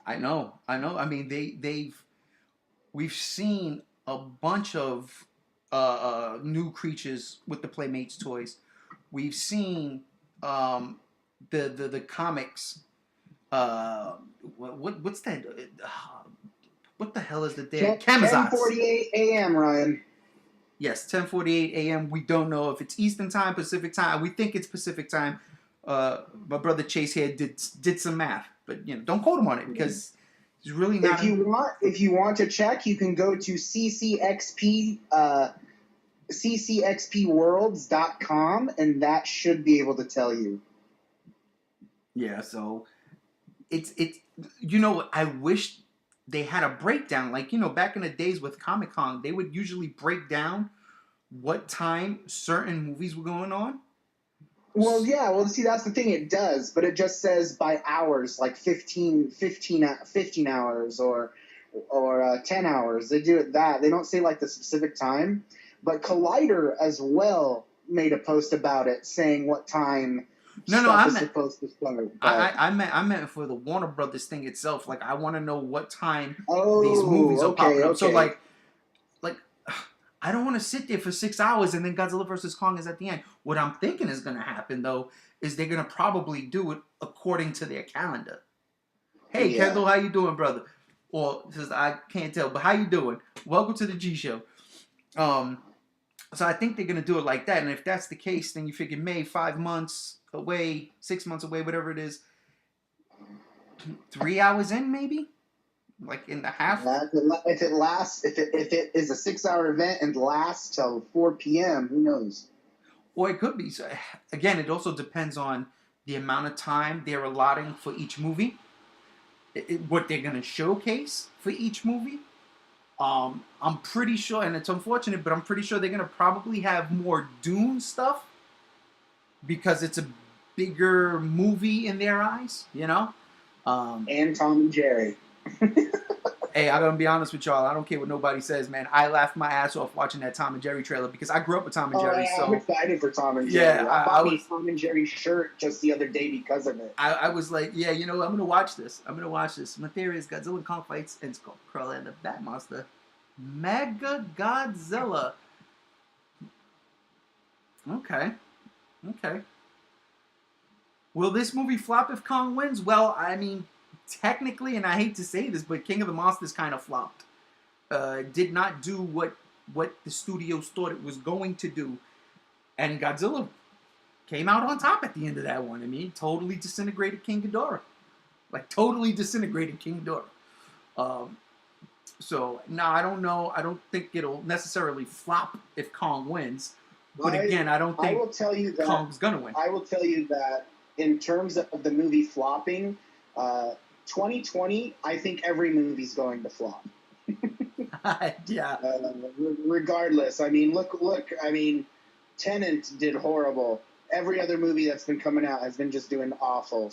S1: I know. I mean, we've seen a bunch of new creatures with the Playmates toys. We've seen the comics. What's that? What the hell is the day?
S2: 10:48 a.m. Ryan.
S1: Yes, 10:48 a.m. We don't know if it's Eastern time, Pacific time. We think it's Pacific time. My brother Chase here did some math, but don't quote him on it because it's really not.
S2: If you want to check, you can go to ccxpworlds.com, and that should be able to tell you.
S1: Yeah, so it's I wish they had a breakdown, like back in the days with Comic-Con, they would usually break down what time certain movies were going on.
S2: Well, yeah. Well, see, that's the thing. It does, but it just says by hours, like 15 hours or 10 hours. They do it that. They don't say like the specific time. But Collider as well made a post about it, saying what time. Supposed to start.
S1: I meant for the Warner Brothers thing itself. Like, I want to know what time these movies are popping up. So like I don't want to sit there for 6 hours and then Godzilla vs. Kong is at the end. What I'm thinking is going to happen, though, is they're going to probably do it according to their calendar. Hey, yeah. Kendall, how you doing, brother? Or, says I can't tell, but how you doing? Welcome to the G Show. So I think they're going to do it like that. And if that's the case, then you figure May, 5 months away, 6 months away, whatever it is. 3 hours in, maybe? Like in the half?
S2: If it is a 6 hour event and lasts till 4 p.m., who knows?
S1: Or it could be. So, again, it also depends on the amount of time they're allotting for each movie. What they're going to showcase for each movie. I'm pretty sure, and it's unfortunate, but I'm pretty sure they're going to probably have more Dune stuff because it's a bigger movie in their eyes,
S2: and Tom and Jerry.
S1: Hey, I'm gonna be honest with y'all. I don't care what nobody says, man. I laughed my ass off watching that Tom and Jerry trailer because I grew up with Tom and Jerry.
S2: Yeah,
S1: so
S2: I'm excited for Tom and Jerry.
S1: Yeah,
S2: I bought a Tom and Jerry shirt just the other day because of it.
S1: I was like, yeah, I'm gonna watch this. My theory is Godzilla and Kong fights and Skullcrawler and the Bat Monster. MekaGodzilla. Okay. Will this movie flop if Kong wins? Well, I mean, technically, and I hate to say this, but King of the Monsters kind of flopped. Did not do what the studios thought it was going to do. And Godzilla came out on top at the end of that one. I mean, totally disintegrated King Ghidorah. Like, totally disintegrated King Ghidorah. So, no, I don't know. I don't think it'll necessarily flop if Kong wins. But again, I don't think Kong's going to win.
S2: I will tell you that in terms of the movie flopping, 2020, I think every movie's going to flop.
S1: Yeah.
S2: Regardless, I mean, look. I mean, Tenet did horrible. Every other movie that's been coming out has been just doing awful.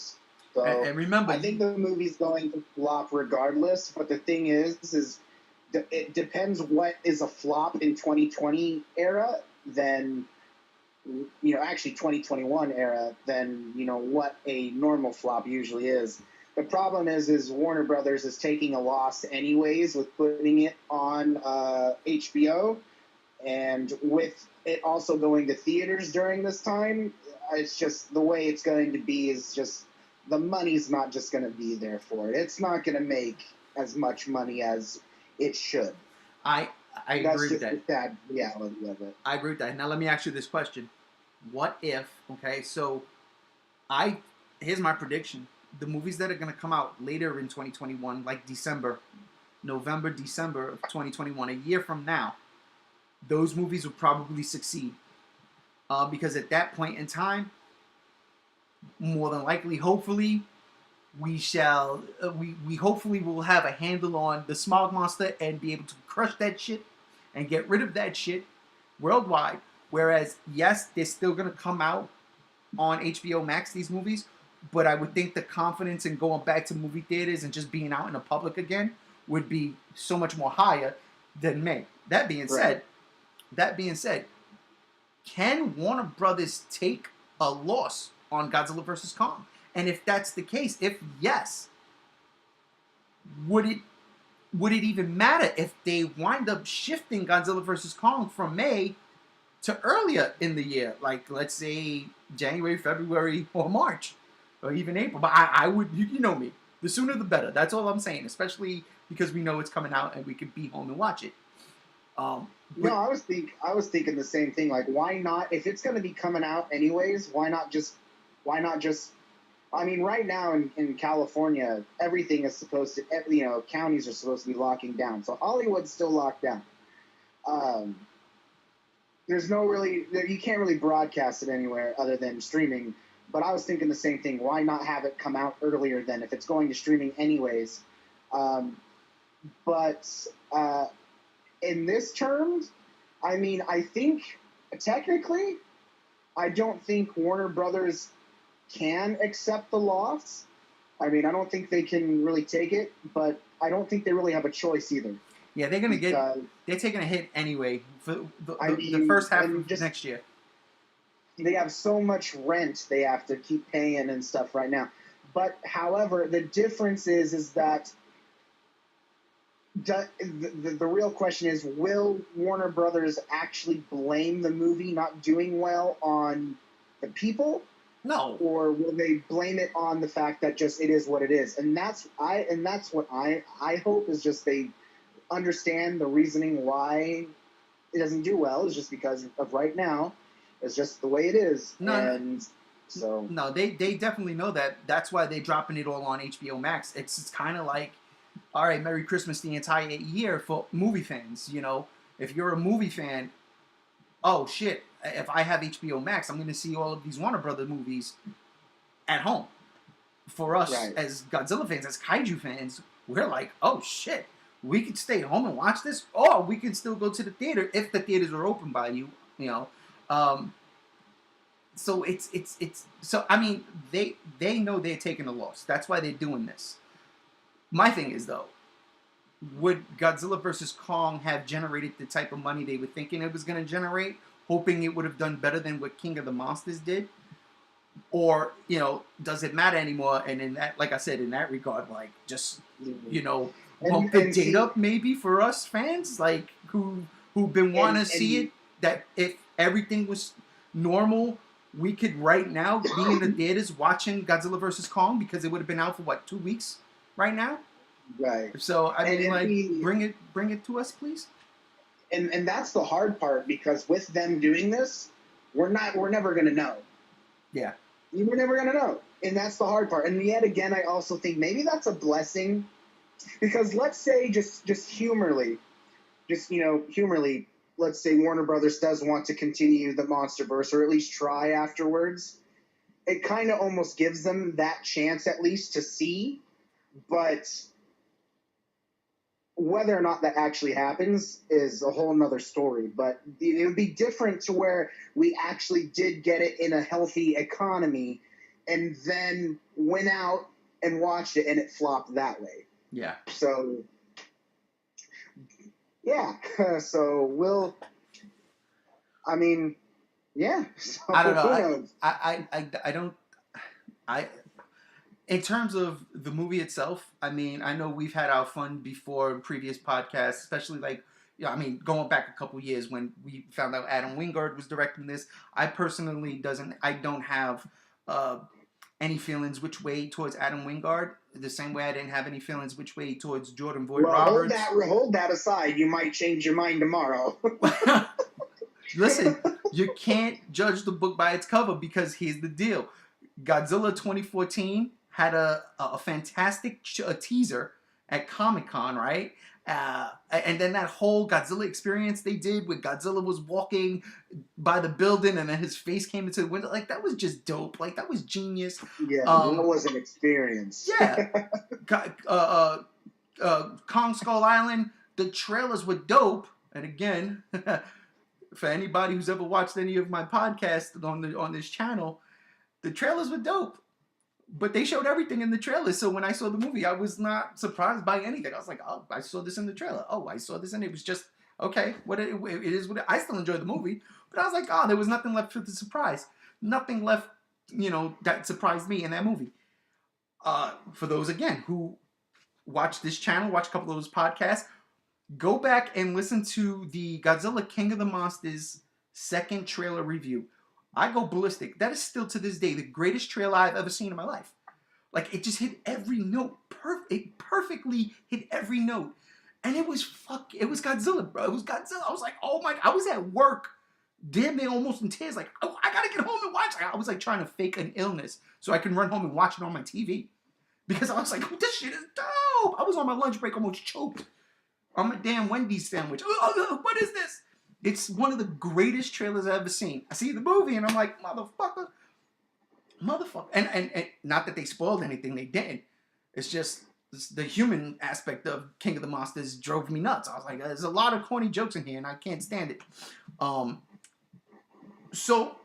S2: So
S1: And remember,
S2: I think the movie's going to flop regardless. But the thing is it depends what is a flop in 2020 era. Then actually 2021 era. Then what a normal flop usually is. The problem is Warner Brothers is taking a loss anyways with putting it on HBO, and with it also going to theaters during this time. It's just the way it's going to be is just the money's not just going to be there for it. It's not going to make as much money as it should.
S1: I agree with that.
S2: That's just the sad reality of it.
S1: I agree with that. Now let me ask you this question: what if? Okay, so here's my prediction. The movies that are going to come out later in 2021, like November, December of 2021, a year from now, those movies will probably succeed. Because at that point in time, more than likely, hopefully, we hopefully will have a handle on the smog monster and be able to crush that shit and get rid of that shit worldwide. Whereas, yes, they're still going to come out on HBO Max, these movies, but I would think the confidence in going back to movie theaters and just being out in the public again would be so much more higher than May. That being said, can Warner Brothers take a loss on Godzilla vs. Kong? And if that's the case, if yes, would it even matter if they wind up shifting Godzilla vs. Kong from May to earlier in the year, like let's say January, February, or March, or even April? But I would, you know me, the sooner the better. That's all I'm saying, especially because we know it's coming out and we could be home and watch it.
S2: I was thinking the same thing. Like, why not? If it's going to be coming out anyways, why not just? I mean, right now in California, everything is supposed to. Counties are supposed to be locking down, so Hollywood's still locked down. There's you can't really broadcast it anywhere other than streaming. But I was thinking the same thing. Why not have it come out earlier then if it's going to streaming anyways? In this terms, I mean, I think technically, I don't think Warner Brothers can accept the loss. I mean, I don't think they can really take it, but I don't think they really have a choice either.
S1: Yeah, they're taking a hit anyway for the first half of next year.
S2: They have so much rent they have to keep paying and stuff right now. But however, the difference is that the real question is, will Warner Brothers actually blame the movie not doing well on the people?
S1: No.
S2: Or will they blame it on the fact that just it is what it is? And that's what I hope is just they understand the reasoning why it doesn't do well is just because of right now. It's just the way it is.
S1: No, they definitely know that. That's why they're dropping it all on HBO Max. It's kind of like, all right, Merry Christmas the entire year for movie fans. If you're a movie fan, oh shit, if I have HBO Max, I'm going to see all of these Warner Brothers movies at home. For us as Godzilla fans, as Kaiju fans, we're like, oh shit, we could stay home and watch this, or we could still go to the theater if the theaters are open by you. So so I mean they know they're taking a loss. That's why they're doing this. My thing is though, would Godzilla vs. Kong have generated the type of money they were thinking it was going to generate, hoping it would have done better than what King of the Monsters did? Or, does it matter anymore? And in that, like I said, in that regard, like just, bump the date up maybe for us fans, like who've been wanting to see it, that if everything was normal, we could right now be in the theaters watching Godzilla vs. Kong because it would have been out for 2 weeks right now?
S2: Right.
S1: So I mean, bring it to us, please.
S2: And that's the hard part, because with them doing this, we're never gonna know.
S1: Yeah.
S2: We're never gonna know, and that's the hard part. And yet again, I also think maybe that's a blessing, because let's say just humorly, let's say Warner Brothers does want to continue the MonsterVerse, or at least try afterwards. It kind of almost gives them that chance at least to see But whether or not that actually happens is a whole nother story. But it would be different to where we actually did get it in a healthy economy and then went out and watched it and it flopped that way.
S1: Yeah.
S2: So, yeah. So I mean, yeah. So
S1: I don't
S2: who
S1: know.
S2: knows?
S1: I don't. In terms of the movie itself, I mean, I know we've had our fun before in previous podcasts, especially like, I mean, going back a couple years when we found out Adam Wingard was directing this. I personally don't have any feelings which way towards Adam Wingard. The same way I didn't have any feelings which way towards Jordan Voight Roberts.
S2: Hold that aside. You might change your mind tomorrow.
S1: Listen, you can't judge the book by its cover because here's the deal. Godzilla 2014 had a fantastic teaser at Comic-Con, right? And then that whole Godzilla experience they did with Godzilla was walking by the building and then his face came into the window. Like, that was just dope. Like, that was genius.
S2: Yeah, that was an experience.
S1: Yeah. Kong Skull Island, the trailers were dope. And again, for anybody who's ever watched any of my podcasts on this channel, the trailers were dope. But they showed everything in the trailer. So when I saw the movie, I was not surprised by anything. I was like, oh, I saw this in the trailer. Oh, I saw this, and it was just, okay, it is what I still enjoyed the movie. But I was like, oh, there was nothing left for the surprise. Nothing left, that surprised me in that movie. For those, again, who watch this channel, watch a couple of those podcasts, go back and listen to the Godzilla King of the Monsters second trailer review. I go ballistic. That is still to this day the greatest trailer I've ever seen in my life. Like, it just hit every note. It perfectly hit every note. And it was Godzilla, bro. It was Godzilla. I was like, oh my, I was at work, damn near almost in tears. Like, oh, I gotta get home and watch. I was like trying to fake an illness so I can run home and watch it on my TV. Because I was like, oh, this shit is dope. I was on my lunch break almost choked on my damn Wendy's sandwich. Oh, what is this? It's one of the greatest trailers I've ever seen. I see the movie and I'm like, motherfucker. And not that they spoiled anything, they didn't. It's just the human aspect of King of the Monsters drove me nuts. I was like, there's a lot of corny jokes in here and I can't stand it. So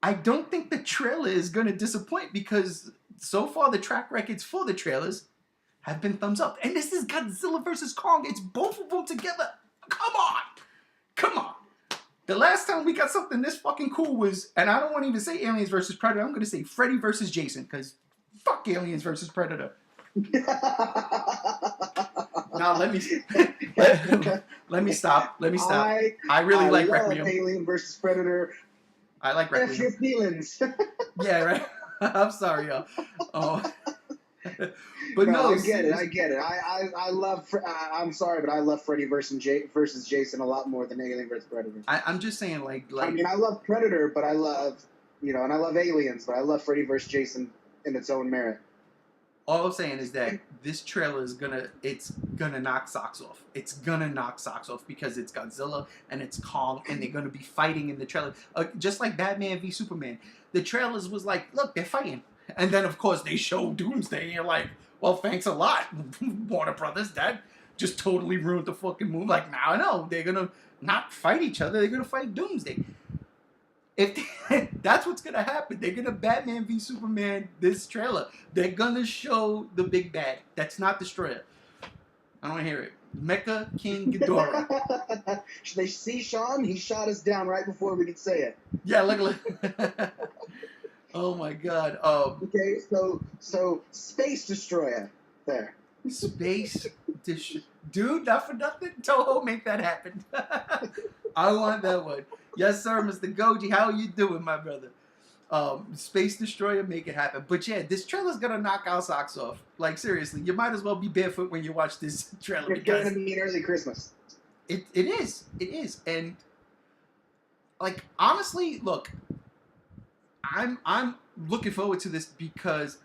S1: I don't think the trailer is going to disappoint because so far the track records for the trailers have been thumbs up. And this is Godzilla versus Kong. It's both of them together. Come on. The last time we got something this fucking cool was, and I don't want to even say Aliens versus Predator, I'm going to say Freddy versus Jason, because fuck Aliens versus Predator. Now let me stop. I really like Requiem.
S2: Alien versus Predator.
S1: I like Requiem.
S2: F your feelings.
S1: Yeah, right. I'm sorry, y'all. But
S2: no, I get it. I love. I'm sorry, but I love Freddy versus Jason a lot more than Alien versus Predator.
S1: I'm just saying, like.
S2: I mean, I love Predator, but I love, and I love Aliens, but I love Freddy versus Jason in its own merit.
S1: All I'm saying is that this trailer is gonna knock socks off. It's gonna knock socks off because it's Godzilla and it's Kong and they're gonna be fighting in the trailer, just like Batman v Superman. The trailers was like, look, they're fighting. And then, of course, they show Doomsday, and you're like, well, thanks a lot, Warner Brothers. That just totally ruined the fucking movie. Like, now I know. They're going to not fight each other. They're going to fight Doomsday. That's what's going to happen. They're going to Batman v Superman this trailer. They're going to show the big bad. That's not Destroyer. I don't want to hear it. Mecha King Ghidorah.
S2: They see Sean? He shot us down right before we could say it.
S1: Yeah, look. Oh my God.
S2: Okay, so Space Destroyer there.
S1: Space Destroyer. Dude, not for nothing. Toho, make that happen. I want that one. Yes, sir, Mr. Goji. How are you doing, my brother? Space Destroyer, make it happen. But yeah, this trailer's gonna knock our socks off. Like, seriously, you might as well be barefoot when you watch this trailer.
S2: It's gonna be an early Christmas.
S1: It is. And like, honestly, look. I'm looking forward to this because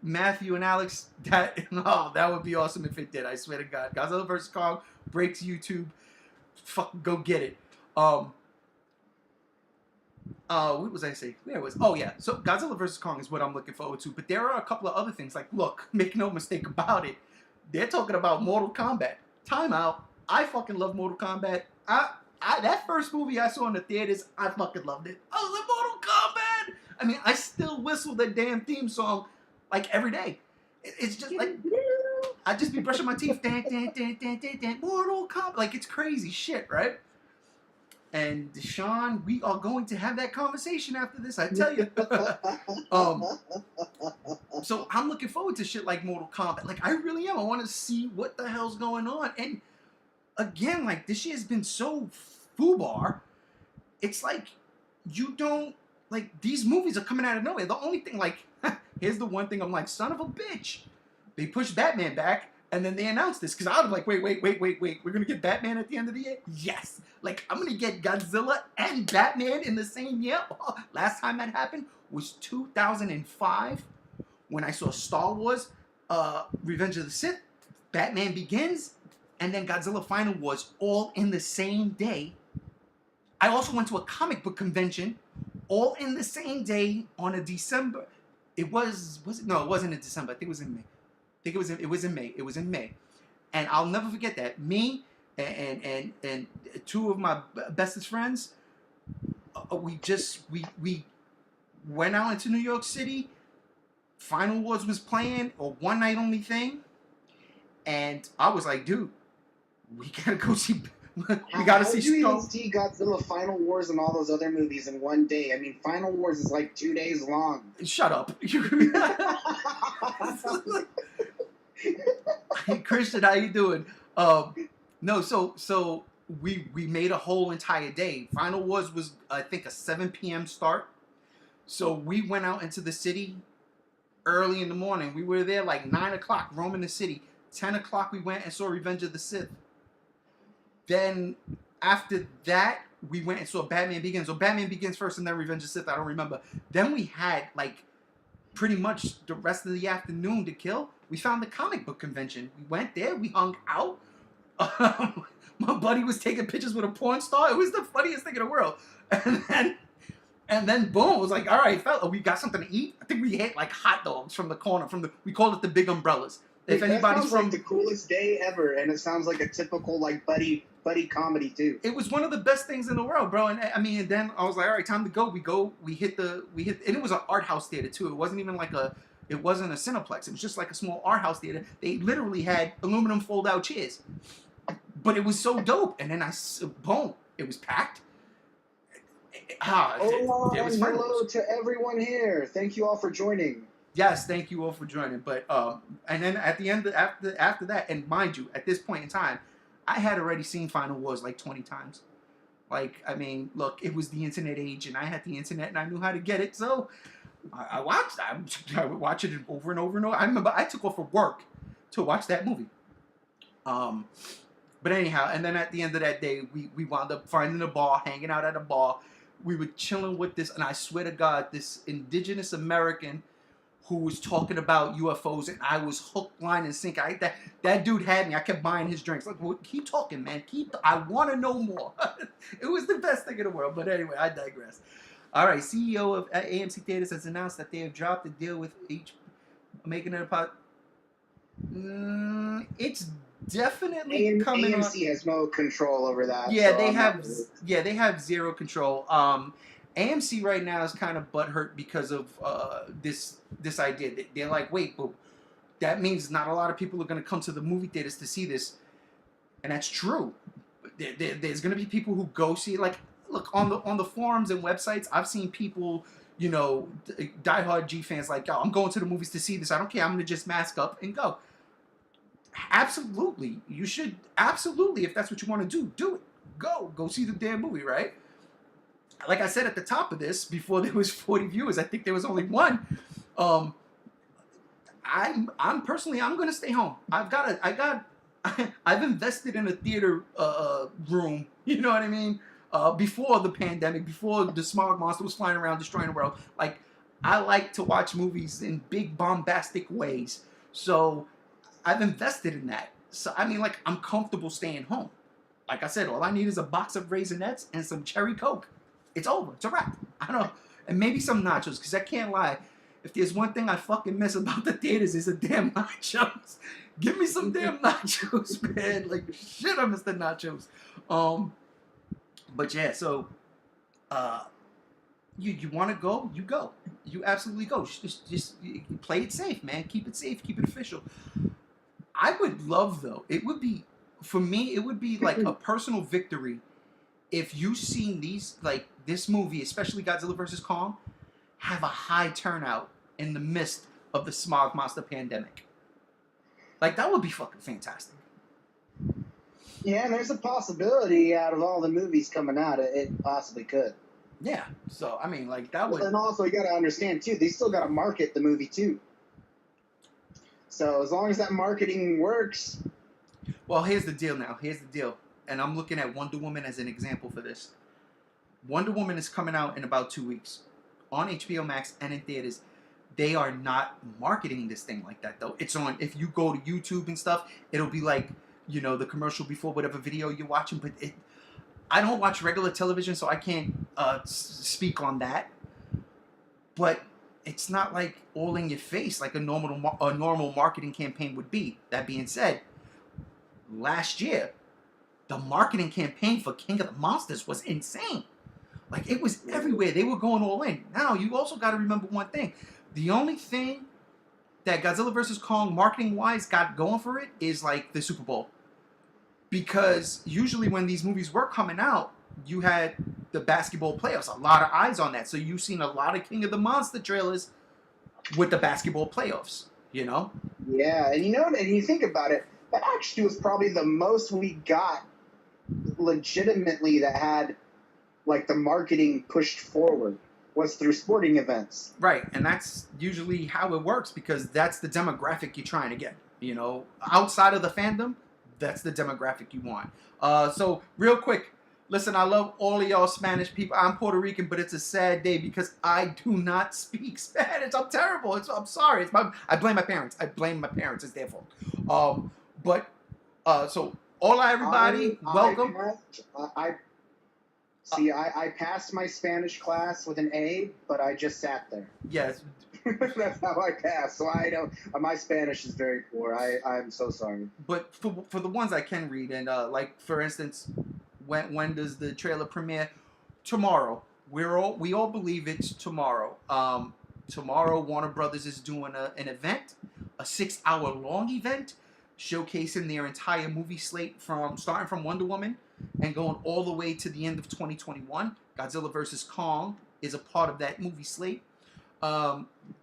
S1: Matthew and Alex, that would be awesome if it did. I swear to God. Godzilla vs. Kong breaks YouTube. Fucking go get it. What was I saying? There was. Oh yeah. So Godzilla vs Kong is what I'm looking forward to. But there are a couple of other things. Like, look, make no mistake about it. They're talking about Mortal Kombat. Time out. I fucking love Mortal Kombat. That first movie I saw in the theaters, I fucking loved it. I was like, Mortal Kombat. I mean, I still whistle the damn theme song like every day. It's just like I just be brushing my teeth. Dan, dan, dan, dan, dan, dan, Mortal Kombat. Like, it's crazy shit, right? And Deshaun, we are going to have that conversation after this, I tell you. So I'm looking forward to shit like Mortal Kombat. Like, I really am. I want to see what the hell's going on. And again, like, this year has been so foobar. It's like, you don't, like, these movies are coming out of nowhere. The only thing, like, here's the one thing I'm like, son of a bitch. They pushed Batman back, and then they announced this. Because I was like, wait. We're going to get Batman at the end of the year? Yes. Like, I'm going to get Godzilla and Batman in the same year. Last time that happened was 2005 when I saw Star Wars, Revenge of the Sith, Batman Begins, and then Godzilla Final Wars all in the same day. I also went to a comic book convention all in the same day on a December. It wasn't in December. I think it was in May. It was in May. And I'll never forget that. Me and two of my bestest friends, we went out into New York City. Final Wars was playing, a one night only thing. And I was like, dude, we gotta go see. We gotta see.
S2: How did you even see Godzilla, Final Wars, and all those other movies in one day? I mean, Final Wars is like 2 days long.
S1: Shut up. Hey, Christian, how you doing? No, so we made a whole entire day. Final Wars was, I think, a 7 p.m. start. So we went out into the city early in the morning. We were there like 9 o'clock, roaming the city. 10 o'clock, we went and saw Revenge of the Sith. Then after that, we went and saw Batman Begins. So Batman Begins first and then Revenge of the Sith, I don't remember. Then we had like pretty much the rest of the afternoon to kill. We found the comic book convention. We went there, we hung out. My buddy was taking pictures with a porn star. It was the funniest thing in the world. And then boom, it was like, all right, fella, we got something to eat. I think we ate like hot dogs from the corner, we called it the Big Umbrellas. If
S2: that
S1: anybody's
S2: sounds
S1: from
S2: like the coolest day ever, and it sounds like a typical like buddy comedy too.
S1: It was one of the best things in the world, bro. And I mean, and then I was like, all right, time to go. We hit, and it was an art house theater too. It wasn't even like it wasn't a Cineplex. It was just like a small art house theater. They literally had aluminum fold-out chairs, but it was so dope. And then boom, it was packed.
S2: Hello to everyone here. Thank you all for joining.
S1: Yes, thank you all for joining. But and then at the end, after that, and mind you, at this point in time, I had already seen Final Wars like 20 times. Like, I mean, look, it was the internet age, and I had the internet, and I knew how to get it, so I would watch it over and over and over. I remember I took off for work to watch that movie. But anyhow, and then at the end of that day, we wound up finding a bar, hanging out at a bar. We were chilling with this, and I swear to God, this indigenous American who was talking about UFOs, and I was hook, line, and sinker. That dude had me. I kept buying his drinks. Like, well, keep talking, man. I want to know more. It was the best thing in the world. But anyway, I digress. All right, CEO of AMC Theaters has announced that they have dropped the deal with making it a pot. It's definitely coming on.
S2: AMC has no control over that.
S1: Yeah,
S2: so
S1: they have zero control. AMC right now is kind of butthurt because of this idea. They're like, wait, but that means not a lot of people are going to come to the movie theaters to see this, and that's true. There's going to be people who go see it. Like, look on the forums and websites, I've seen people, you know, diehard G fans like, yo, I'm going to the movies to see this. I don't care. I'm going to just mask up and go. Absolutely, you should. Absolutely, if that's what you want to do it. Go see the damn movie, right? Like I said at the top of this, before there was 40 viewers, I think there was only one. I'm personally, I'm gonna stay home. I've invested in a theater room. You know what I mean? Before the pandemic, before the smog monster was flying around destroying the world. Like, I like to watch movies in big bombastic ways. So I've invested in that. So I mean, like, I'm comfortable staying home. Like I said, all I need is a box of Raisinets and some cherry Coke. It's over. It's a wrap. I don't know. And maybe some nachos, because I can't lie. If there's one thing I fucking miss about the theaters, it's the damn nachos. Give me some damn nachos, man. Like, shit, I miss the nachos. But yeah, so, you want to go, you go. You absolutely go. Just play it safe, man. Keep it safe. Keep it official. I would love, though, it would be, for me, it would be like a personal victory if you seen these, like, this movie, especially Godzilla vs. Kong, have a high turnout in the midst of the smog monster pandemic. Like, that would be fucking fantastic.
S2: Yeah, and there's a possibility out of all the movies coming out, it possibly could.
S1: Yeah, so, I mean, like, that would...
S2: And also, you gotta understand, too, they still gotta market the movie, too. So, as long as that marketing works...
S1: Well, here's the deal now. Here's the deal. And I'm looking at Wonder Woman as an example for this. Wonder Woman is coming out in about 2 weeks. On HBO Max and in theaters. They are not marketing this thing like that, though. It's on... If you go to YouTube and stuff, it'll be like... You know, the commercial before whatever video you're watching, but I don't watch regular television, so I can't speak on that. But it's not like all in your face like a normal marketing campaign would be. That being said, last year, the marketing campaign for King of the Monsters was insane. Like, it was everywhere. They were going all in. Now, you also got to remember one thing. The only thing that Godzilla vs. Kong marketing-wise got going for it is, like, the Super Bowl. Because usually when these movies were coming out, you had the basketball playoffs. A lot of eyes on that. So you've seen a lot of King of the Monster trailers with the basketball playoffs, you know?
S2: Yeah, and you know, and you think about it, that actually was probably the most we got legitimately that had, like, the marketing pushed forward was through sporting events.
S1: Right, and that's usually how it works because that's the demographic you're trying to get, you know? Outside of the fandom, that's the demographic you want. So, real quick, listen, I love all of y'all Spanish people. I'm Puerto Rican, but it's a sad day because I do not speak Spanish. I'm terrible. I'm sorry. I blame my parents. It's their fault. So, hola, everybody. Welcome.
S2: I passed my Spanish class with an A, but I just sat there.
S1: Yes.
S2: That's how I passed. So I don't. My Spanish is very poor. I'm so sorry.
S1: But for the ones I can read, and like for instance, when does the trailer premiere? Tomorrow. We all believe it's tomorrow. Tomorrow Warner Brothers is doing an event, a 6-hour long event, showcasing their entire movie slate starting from Wonder Woman and going all the way to the end of 2021. Godzilla vs. Kong is a part of that movie slate.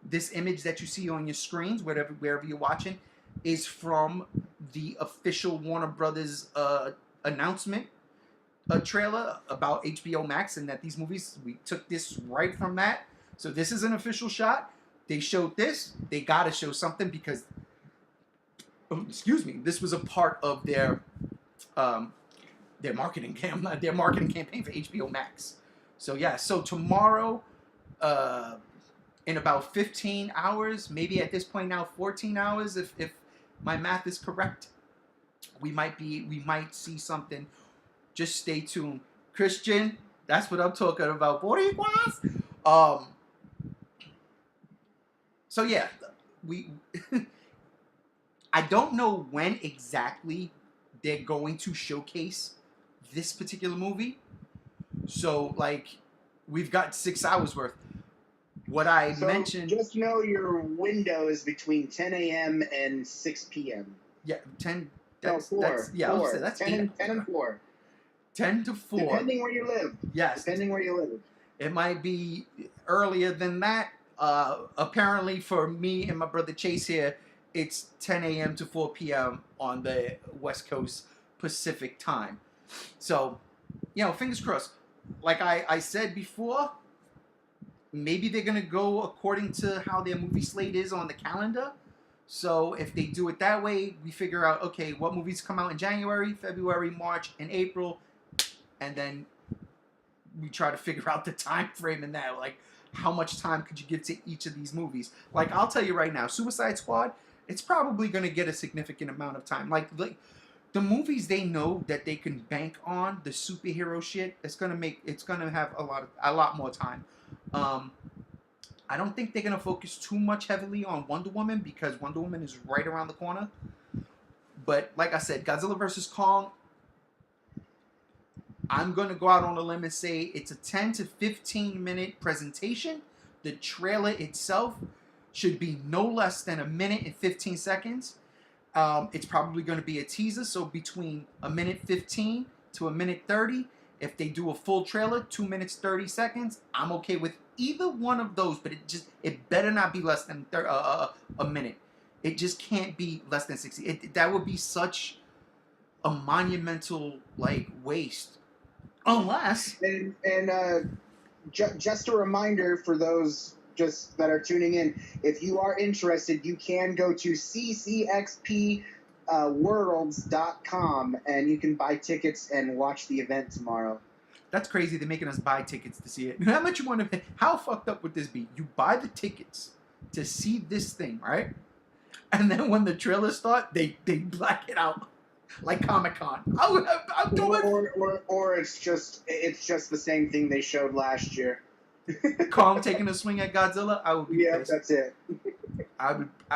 S1: This image that you see on your screens, wherever you're watching, is from the official Warner Brothers announcement trailer about HBO Max and that these movies, we took this right from that. So this is an official shot. They showed this. They got to show something because, this was a part of their marketing campaign for HBO Max. So yeah, so tomorrow, in about 15 hours, maybe at this point now 14 hours, if my math is correct, we might see something. Just stay tuned. Christian, that's what I'm talking about. Boricuas. So yeah, I don't know when exactly they're going to showcase this particular movie. So, like, we've got 6 hours worth. What I mentioned...
S2: Just know your window is between 10 a.m. and 6 p.m.
S1: Yeah, 10...
S2: That's 4.
S1: That's
S2: 10 and 4.
S1: 10 to 4.
S2: Depending where you live.
S1: Yes.
S2: Depending where you live.
S1: It might be earlier than that. Apparently, for me and my brother Chase here, it's 10 a.m. to 4 p.m. on the West Coast Pacific time. So, fingers crossed. Like I said before, maybe they're going to go according to how their movie slate is on the calendar. So if they do it that way, we figure out, okay, what movies come out in January, February, March, and April. And then we try to figure out the time frame in that. Like, how much time could you give to each of these movies? Like, I'll tell you right now, Suicide Squad, it's probably going to get a significant amount of time. Like the movies they know that they can bank on the superhero shit. It's gonna have a lot more time. Um, I don't think they're gonna focus too much heavily on Wonder Woman because Wonder Woman is right around the corner. But like I said, Godzilla versus Kong, I'm going to go out on a limb and say it's a 10 to 15 minute presentation. The trailer itself should be no less than a minute and 15 seconds. It's probably going to be a teaser, so between a minute 15 to a minute 30. If they do a full trailer, 2 minutes 30 seconds, I'm okay with either one of those, but it better not be less than a minute. It just can't be less than 60. That would be such a monumental waste. Unless
S2: just a reminder for those just that are tuning in, if you are interested, you can go to ccxpworlds.com and you can buy tickets and watch the event tomorrow.
S1: That's crazy. They're making us buy tickets to see it. How much you want to pay? How fucked up would this be? You buy the tickets to see this thing, right? And then when the trailers start, they black it out like Comic-Con. I'll do it.
S2: Or it's just the same thing they showed last year.
S1: Kong taking a swing at Godzilla. I would be pissed.
S2: That's it.
S1: I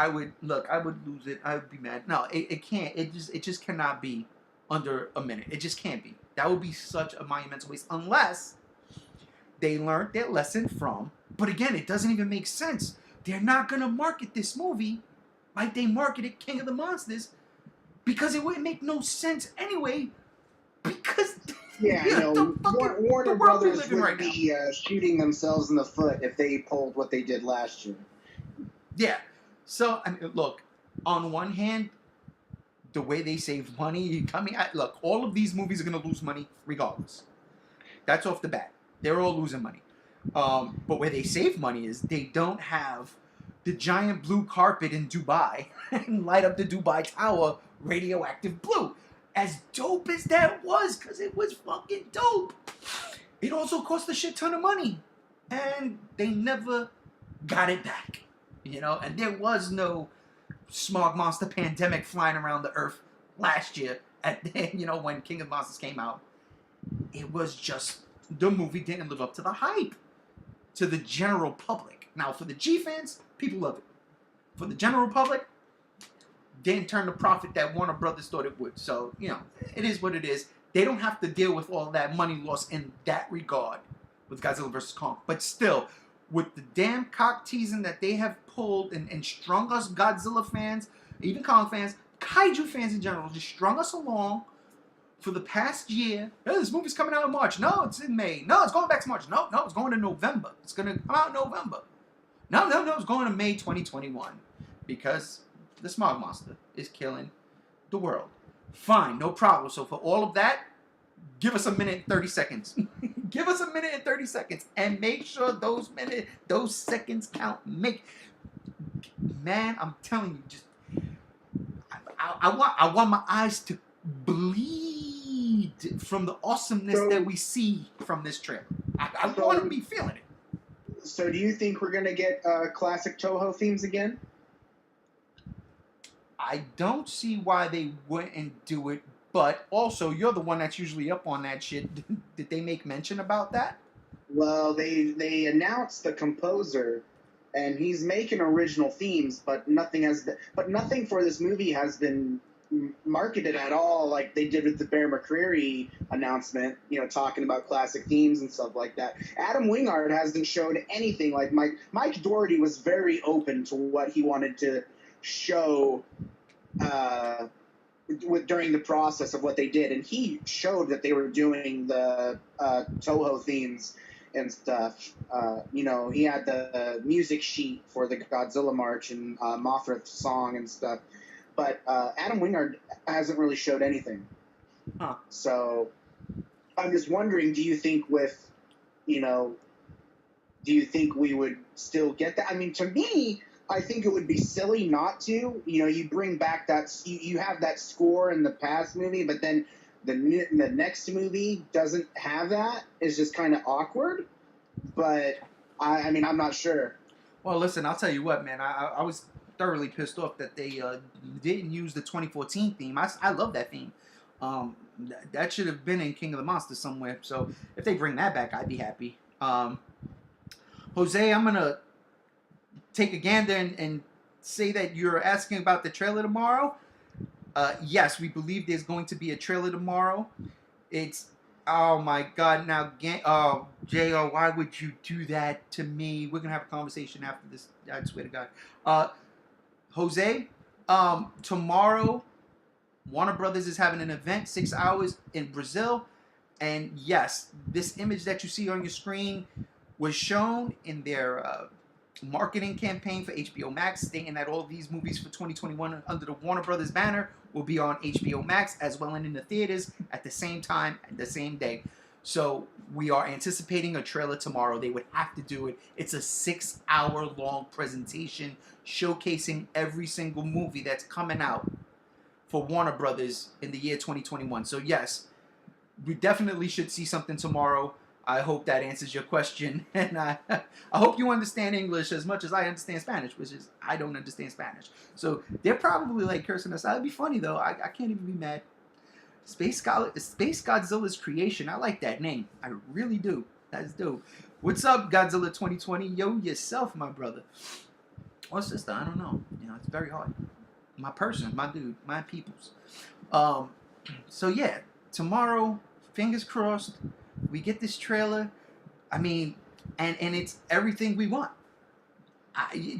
S1: would lose it. I would be mad. No, it can't. It just cannot be under a minute. It just can't be. That would be such a monumental waste unless they learned their lesson from. But again, it doesn't even make sense. They're not gonna market this movie like they marketed King of the Monsters because it wouldn't make no sense anyway. Because
S2: Warner Brothers would be shooting themselves in the foot if they pulled what they did last year.
S1: Yeah. So I mean, look, on one hand, the way they save money, look, all of these movies are gonna lose money regardless. That's off the bat. They're all losing money. But where they save money is they don't have the giant blue carpet in Dubai and light up the Dubai Tower radioactive blue. As dope as that was, because it was fucking dope, it also cost a shit ton of money. And they never got it back. And there was no smog monster pandemic flying around the earth last year when King of Monsters came out. It was just the movie didn't live up to the hype to the general public. Now for the G fans, people love it. For the general public, didn't turn the profit that Warner Brothers thought it would. So, it is what it is. They don't have to deal with all that money loss in that regard with Godzilla vs. Kong. But still, with the damn cock teasing that they have pulled and strung us Godzilla fans, even Kong fans, kaiju fans in general, just strung us along for the past year. Oh, this movie's coming out in March. No, it's in May. No, it's going back to March. No, it's going to November. It's going to come out in November. No, it's going to May 2021 because the smog monster is killing the world. Fine, no problem. So for all of that, give us a minute and 30 seconds. Give us a minute and 30 seconds. And make sure those seconds count. Man, I'm telling you, just I want my eyes to bleed from the awesomeness that we see from this trailer. I want to be feeling it.
S2: So do you think we're going to get classic Toho themes again?
S1: I don't see why they wouldn't do it, but also, you're the one that's usually up on that shit. Did they make mention about that?
S2: Well, they announced the composer, and he's making original themes, but nothing for this movie has been marketed at all like they did with the Bear McCreary announcement, talking about classic themes and stuff like that. Adam Wingard hasn't showed anything. Like Mike Doherty was very open to what he wanted to show during the process of what they did, and he showed that they were doing the Toho themes and stuff. He had the music sheet for the Godzilla March and Mothra's song and stuff, but Adam Wingard hasn't really showed anything.
S1: Huh.
S2: So I'm just wondering, do you think we would still get that? I mean, to me, I think it would be silly not to. You bring back that you have that score in the past movie, but then the next movie doesn't have that. It's just kind of awkward. But I mean, I'm not sure.
S1: Well, listen, I'll tell you what, man. I was thoroughly pissed off that they didn't use the 2014 theme. I love that theme. That should have been in King of the Monsters somewhere. So if they bring that back, I'd be happy. Jose, I'm gonna take a gander and say that you're asking about the trailer tomorrow. Yes, we believe there's going to be a trailer tomorrow. It's, oh my God, now, JR, why would you do that to me? We're going to have a conversation after this, I swear to God. Jose, tomorrow, Warner Brothers is having an event, 6 hours in Brazil. And yes, this image that you see on your screen was shown in their marketing campaign for HBO Max, stating that all these movies for 2021 under the Warner Brothers banner will be on HBO Max as well and in the theaters at the same time, at the same day. So we are anticipating a trailer tomorrow. They would have to do it. It's a 6 hour long presentation showcasing every single movie that's coming out for Warner Brothers in the year 2021. So yes, we definitely should see something tomorrow. I hope that answers your question, and I hope you understand English as much as I understand Spanish, which is I don't understand Spanish. So they're probably like cursing us out. It'd be funny though. I can't even be mad. Space Godzilla's creation. I like that name. I really do. That's dope. What's up, Godzilla 2020? Yo, yourself, my brother. Or sister, I don't know. You know, it's very hard. My person, my dude, my peoples. So yeah, tomorrow, fingers crossed, we get this trailer. I mean, and it's everything we want.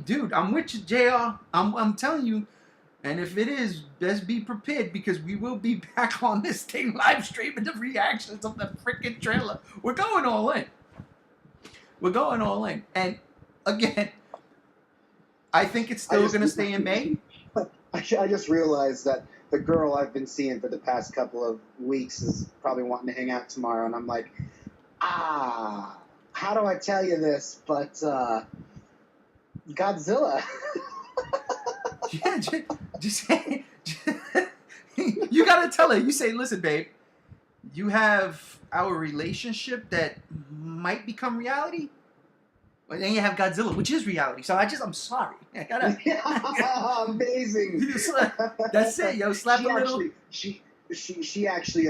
S1: Dude, I'm with you, JR. I'm telling you. And if it is, best be prepared because we will be back on this thing live streaming the reactions of the freaking trailer. We're going all in. We're going all in. And again, I think it's still going to stay in May.
S2: I just realized that the girl I've been seeing for the past couple of weeks is probably wanting to hang out tomorrow. And I'm like, how do I tell you this? But Godzilla.
S1: Yeah, just you gotta tell her. You say, listen, babe, you have our relationship that might become reality, but then you have Godzilla, which is reality. So I'm sorry. I gotta.
S2: Amazing.
S1: That's it, yo. Slap a little.
S2: She actually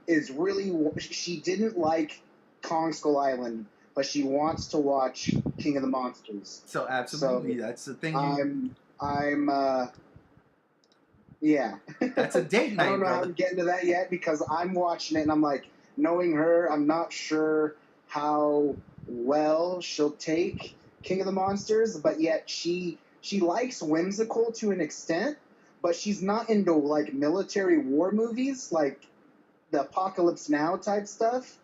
S2: is really. She didn't like Kong Skull Island, but she wants to watch King of the Monsters.
S1: So absolutely,
S2: So
S1: that's the thing.
S2: Yeah.
S1: That's a date night,
S2: I don't know
S1: brother.
S2: how to get into that yet because I'm watching it and I'm like, knowing her, I'm not sure how well she'll take King of the Monsters, but yet she likes whimsical to an extent, but she's not into like military war movies like the Apocalypse Now type stuff.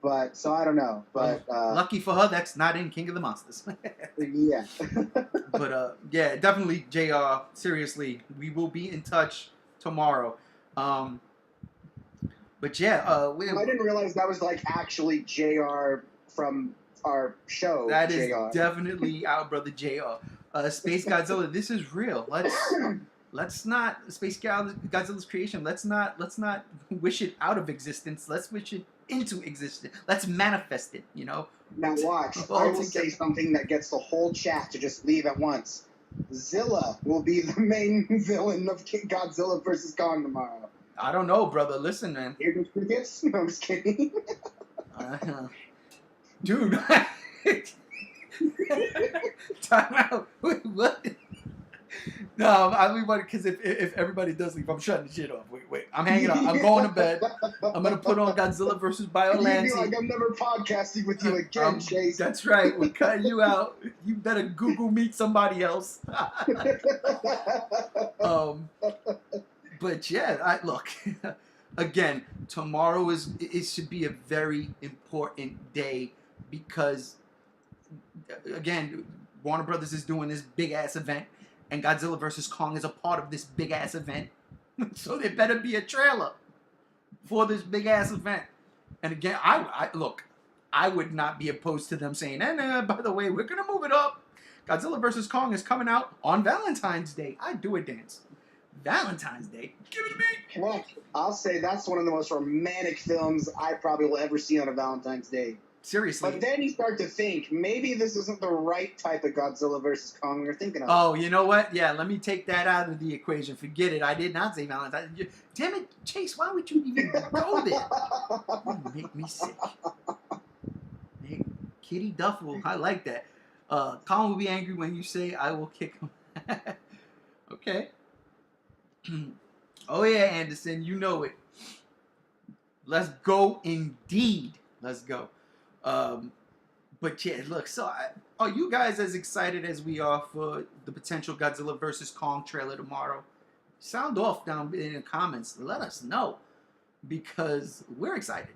S2: But so I don't know. But
S1: lucky for her, that's not in King of the Monsters.
S2: Yeah.
S1: But yeah, definitely, JR. Seriously, we will be in touch tomorrow. But yeah,
S2: I didn't realize that was like actually JR from our show.
S1: That is
S2: JR.
S1: definitely our brother JR. Space Godzilla. This is real. Let's not Godzilla's creation. Let's not wish it out of existence. Let's wish it into existence. Let's manifest it, you know.
S2: Now watch. I will say something that gets the whole chat to just leave at once. Zilla will be the main villain of Godzilla vs. Kong tomorrow.
S1: I don't know, brother. Listen, man.
S2: Here goes crickets. No, I'm just kidding.
S1: Dude. Time out. What? No, I mean, because if everybody does leave, I'm shutting the shit off. Wait. I'm hanging up. I'm going to bed. I'm going to put on Godzilla vs. Biollante.
S2: You feel like I'm never podcasting with you again, Chase.
S1: That's right. We're cutting you out. You better Google meet somebody else. But yeah, look. Again, tomorrow it should be a very important day because, again, Warner Brothers is doing this big ass event. And Godzilla vs. Kong is a part of this big-ass event. So there better be a trailer for this big-ass event. And again, I would not be opposed to them saying, by the way, we're going to move it up. Godzilla vs. Kong is coming out on Valentine's Day. I do a dance. Valentine's Day? Give it to me.
S2: Well, I'll say that's one of the most romantic films I probably will ever see on a Valentine's Day.
S1: seriously.
S2: But then you start to think, maybe this isn't the right type of Godzilla versus Kong you're thinking of.
S1: Oh, you know what? Yeah, let me take that out of the equation. Forget it. I did not say Valentine. Damn it, Chase, why would you even go there? You make me sick. Hey, Kitty Duffel, I like that. Colin will be angry when you say I will kick him. Okay. Oh yeah, Anderson, you know it. Let's go indeed. Let's go. But yeah, look, so are you guys as excited as we are for the potential Godzilla vs. Kong trailer tomorrow? Sound off down in the comments. Let us know, because we're excited.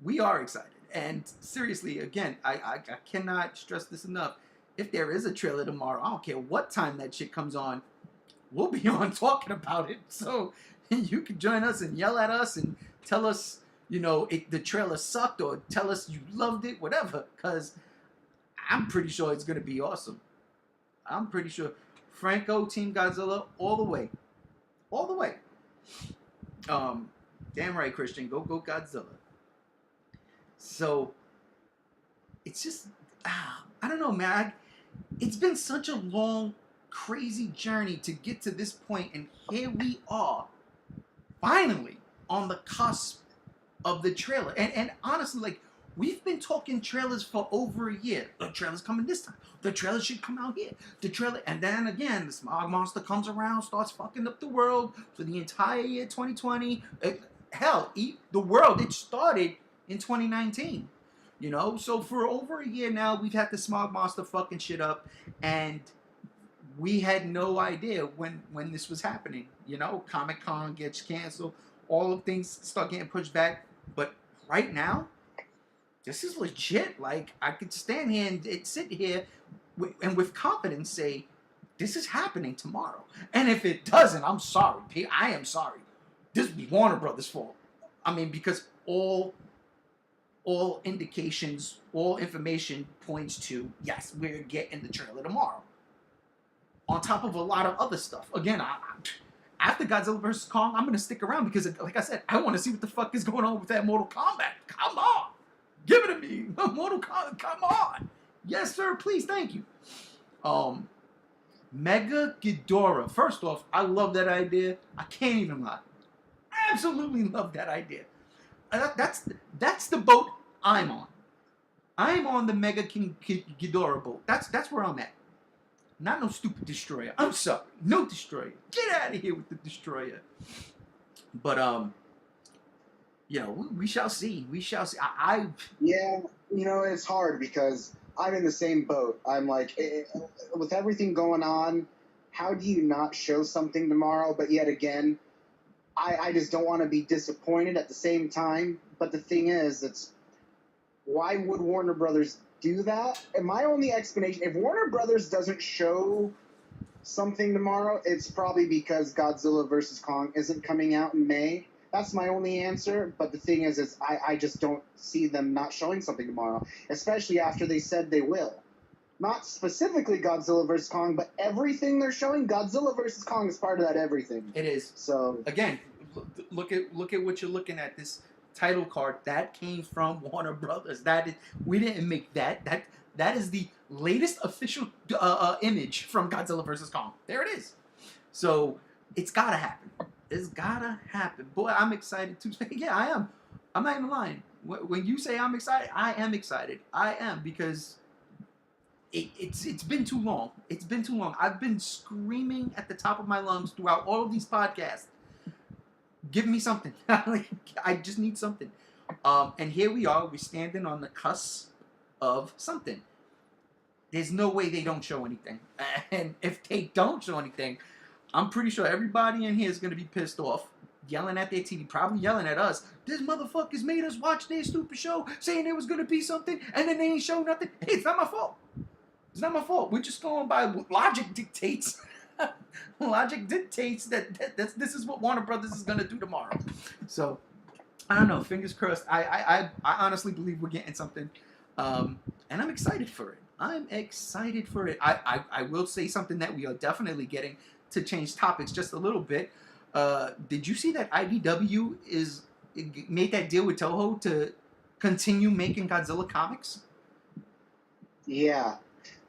S1: We are excited. And seriously, again, I cannot stress this enough. If there is a trailer tomorrow, I don't care what time that shit comes on, we'll be on talking about it. So you can join us and yell at us and tell us, you know, the trailer sucked, or tell us you loved it, whatever. Because I'm pretty sure it's going to be awesome. I'm pretty sure. Franco, Team Godzilla, all the way. All the way. Damn right, Christian. Go Godzilla. So, it's just, I don't know, man. It's been such a long, crazy journey to get to this point, and here we are, finally, on the cusp of the trailer. And honestly, like, we've been talking trailers for over a year. The trailer's coming this time. The trailer should come out here. The trailer, and then again, the smog monster comes around, starts fucking up the world for the entire year 2020. Hell, the world, it started in 2019. You know, so for over a year now, we've had the smog monster fucking shit up, and we had no idea when this was happening. You know, Comic-Con gets canceled, all of things start getting pushed back. But right now, this is legit. Like, I could stand here and sit here and with confidence say, this is happening tomorrow. And if it doesn't, I'm sorry. I am sorry. This was Warner Brothers' fault. I mean, because all indications, all information points to, yes, we're getting the trailer tomorrow. On top of a lot of other stuff. Again, after Godzilla vs. Kong, I'm going to stick around because, like I said, I want to see what the fuck is going on with that Mortal Kombat. Come on. Give it to me. Mortal Kombat, come on. Yes, sir. Please. Thank you. MekaGodzilla. First off, I love that idea. I can't even lie. I absolutely love that idea. That's the boat I'm on. I'm on the MekaGodzilla boat. That's where I'm at. Not no stupid destroyer. I'm sorry. No destroyer. Get out of here with the destroyer. But, you know, we shall see. We shall see.
S2: Yeah, you know, it's hard because I'm in the same boat. I'm like, with everything going on, how do you not show something tomorrow? But yet again, I just don't want to be disappointed at the same time. But the thing is, why would Warner Brothers do that? And my only explanation, if Warner Brothers doesn't show something tomorrow, it's probably because Godzilla vs. Kong isn't coming out in May. That's my only answer. But the thing is I just don't see them not showing something tomorrow, especially after they said they will. Not specifically Godzilla vs. Kong, but everything they're showing, Godzilla vs. Kong is part of that everything.
S1: It is.
S2: So
S1: again, look at what you're looking at. This title card that came from Warner Brothers. We didn't make that. That is the latest official image from Godzilla vs. Kong. There it is. So it's gotta happen. It's gotta happen. Boy, I'm excited too. Yeah, I am. I'm not even lying. When you say I'm excited, I am excited. I am, because it's been too long. It's been too long. I've been screaming at the top of my lungs throughout all of these podcasts. Give me something. I just need something. And here we are. We're standing on the cusp of something. There's no way they don't show anything. And if they don't show anything, I'm pretty sure everybody in here is going to be pissed off, yelling at their TV, probably yelling at us. This motherfuckers made us watch their stupid show, saying there was going to be something, and then they ain't show nothing. Hey, it's not my fault. It's not my fault. We're just going by what logic dictates. Logic dictates that this is what Warner Brothers is going to do tomorrow. So, I don't know. Fingers crossed. I honestly believe we're getting something. And I'm excited for it. I'm excited for it. I will say something that we are definitely getting, to change topics just a little bit. Did you see that IDW made that deal with Toho continue making Godzilla comics.
S2: Yeah.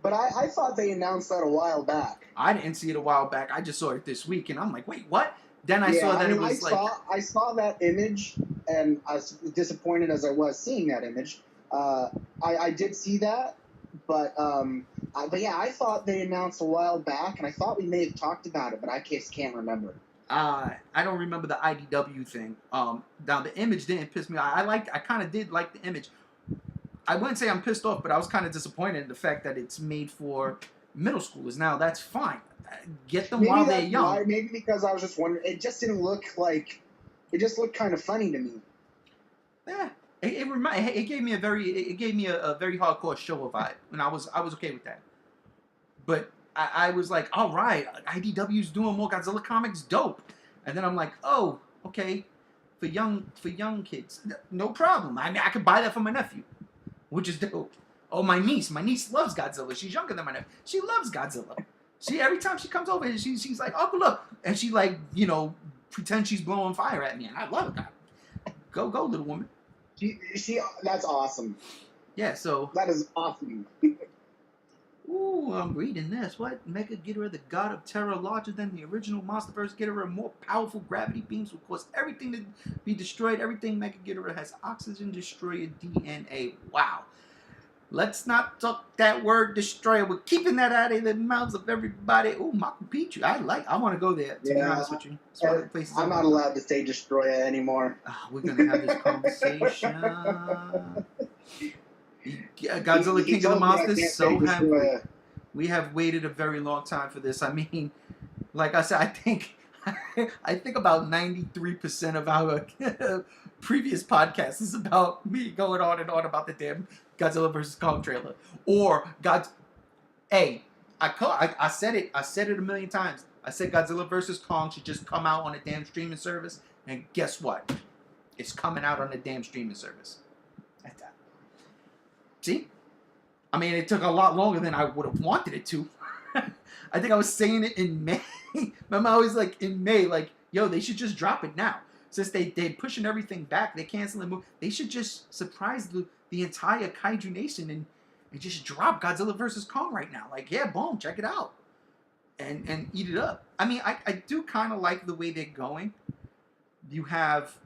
S2: But I thought they announced that a while back.
S1: I didn't see it a while back. I just saw it this week, and I'm like, wait, what? Then I
S2: Yeah,
S1: saw that
S2: I mean,
S1: it was like,
S2: I saw that image, and as disappointed as I was seeing that image, I did see that, but yeah, I thought they announced a while back, and I thought we may have talked about it, but I just can't remember.
S1: I don't remember the IDW thing. Now the image didn't piss me off. I kind of did like the image. I wouldn't say I'm pissed off, but I was kind of disappointed in the fact that it's made for middle schoolers. Now that's fine. Get them while they're young.
S2: Why, maybe because I was just wondering. It just didn't look like. It just looked kind of funny to me.
S1: Yeah, it gave me a very hardcore Showa vibe, and I was okay with that. But I was like, all right, IDW's doing more Godzilla comics, dope. And then I'm like, oh, okay, for young kids, no problem. I mean, I could buy that for my nephew, which is dope. Oh, my niece loves Godzilla. She's younger than my nephew. She loves Godzilla. Every time she comes over, she's like, Uncle, look, and she like, pretends she's blowing fire at me, and I love it. Go, little woman.
S2: That's awesome.
S1: Yeah, so
S2: that is awesome.
S1: Ooh, I'm reading this. What? MekaGodzilla, the god of terror, larger than the original MonsterVerse Ghidorah, more powerful gravity beams will cause everything to be destroyed. Everything MekaGodzilla has oxygen destroyer DNA. Wow. Let's not talk that word destroyer. We're keeping that out of the mouths of everybody. Ooh, Machu Picchu. I want to go there, to be honest with you. It's one of the places
S2: I'm not allowed to say destroyer anymore.
S1: We're going to have this conversation. Godzilla, King of the Monsters. So we have waited a very long time for this. I mean, like I said, I think about 93% of our previous podcasts is about me going on and on about the damn Godzilla vs. Kong trailer. Or I said it a million times. I said Godzilla vs. Kong should just come out on a damn streaming service, and guess what? It's coming out on a damn streaming service. See? I mean, it took a lot longer than I would have wanted it to. I think I was saying it in May. Remember, I was like, in May, like, yo, they should just drop it now. Since they're pushing everything back, they're canceling the movie. They should just surprise the entire Kaiju Nation and just drop Godzilla vs. Kong right now. Like, yeah, boom, check it out. And eat it up. I mean, I do kind of like the way they're going. You have,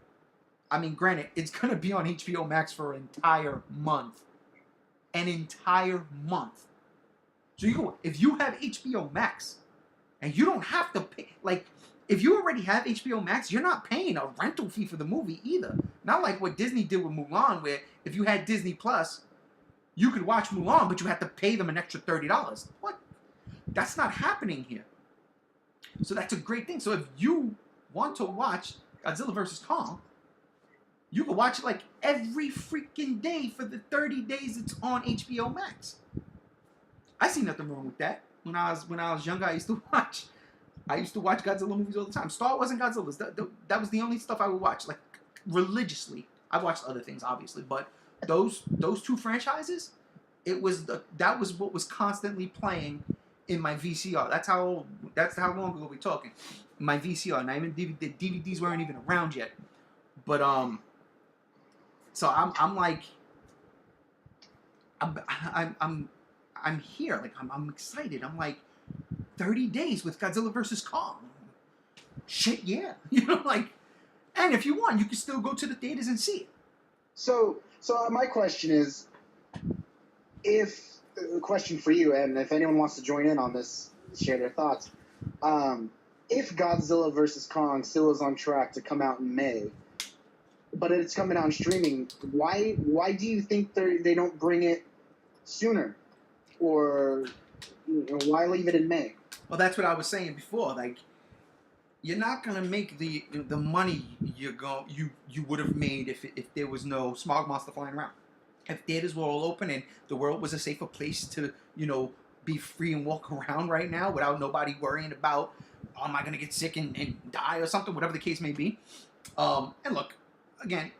S1: I mean, granted, it's going to be on HBO Max for an entire month. An entire month. So if you have HBO Max, and you don't have to pay, like, if you already have HBO Max, you're not paying a rental fee for the movie either. Not like what Disney did with Mulan, where if you had Disney Plus, you could watch Mulan, but you had to pay them an extra $30. What? That's not happening here. So that's a great thing. So if you want to watch Godzilla vs. Kong, you can watch it like every freaking day for the 30 days it's on HBO Max. I see nothing wrong with that. When I was younger, I used to watch Godzilla movies all the time. Star Wars and Godzilla's. That was the only stuff I would watch, like, religiously. I watched other things, obviously, but those two franchises, that was what was constantly playing in my VCR. That's how long ago we're talking. My VCR. Not even DVD. The DVDs weren't even around yet. But so I'm like, I'm here. Like, I'm excited. I'm like, 30 days with Godzilla vs. Kong. Shit, yeah. Like, and if you want, you can still go to the theaters and see it.
S2: So my question is, a question for you, and if anyone wants to join in on this, share their thoughts. If Godzilla vs. Kong still is on track to come out in May, but it's coming out on streaming, why do you think they don't bring it sooner? Or why leave it in May?
S1: Well, that's what I was saying before. Like, you're not gonna make the money you would have made if there was no smog monster flying around. If theaters were all open and the world was a safer place to be free and walk around right now without nobody worrying about, oh, am I gonna get sick and die or something, whatever the case may be. And look, again,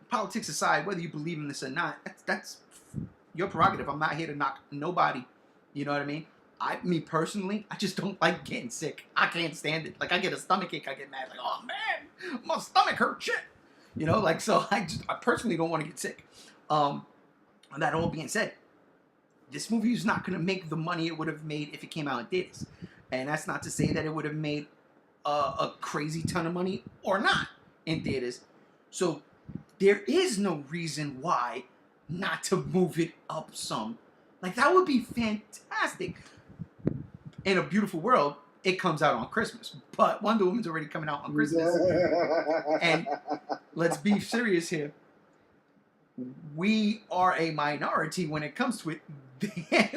S1: politics aside, whether you believe in this or not, that's your prerogative. I'm not here to knock nobody. You know what I mean? Me personally, I just don't like getting sick. I can't stand it. Like, I get a stomachache, I get mad. Like, oh man, my stomach hurts. Shit. You know, like, so I personally don't want to get sick. That all being said, this movie is not going to make the money it would have made if it came out in theaters. And that's not to say that it would have made a crazy ton of money or not in theaters. So there is no reason why not to move it up some. Like, that would be fantastic. In a beautiful world, it comes out on Christmas. But Wonder Woman's already coming out on Christmas. And let's be serious here. We are a minority when it comes to it.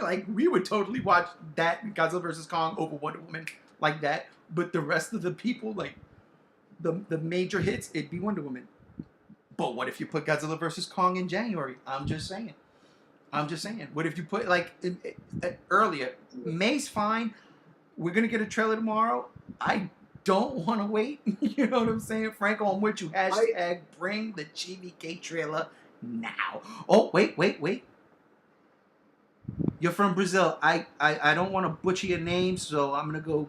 S1: Like, we would totally watch that Godzilla vs. Kong over Wonder Woman like that. But the rest of the people, like, the major hits, it'd be Wonder Woman. But what if you put Godzilla vs. Kong in January? I'm just saying. What if you put, like, earlier? May's fine. We're going to get a trailer tomorrow. I don't want to wait. You know what I'm saying? Franco, I'm with you. Hashtag bring the GVK trailer now. Oh, wait. You're from Brazil. I don't want to butcher your name, so I'm going to go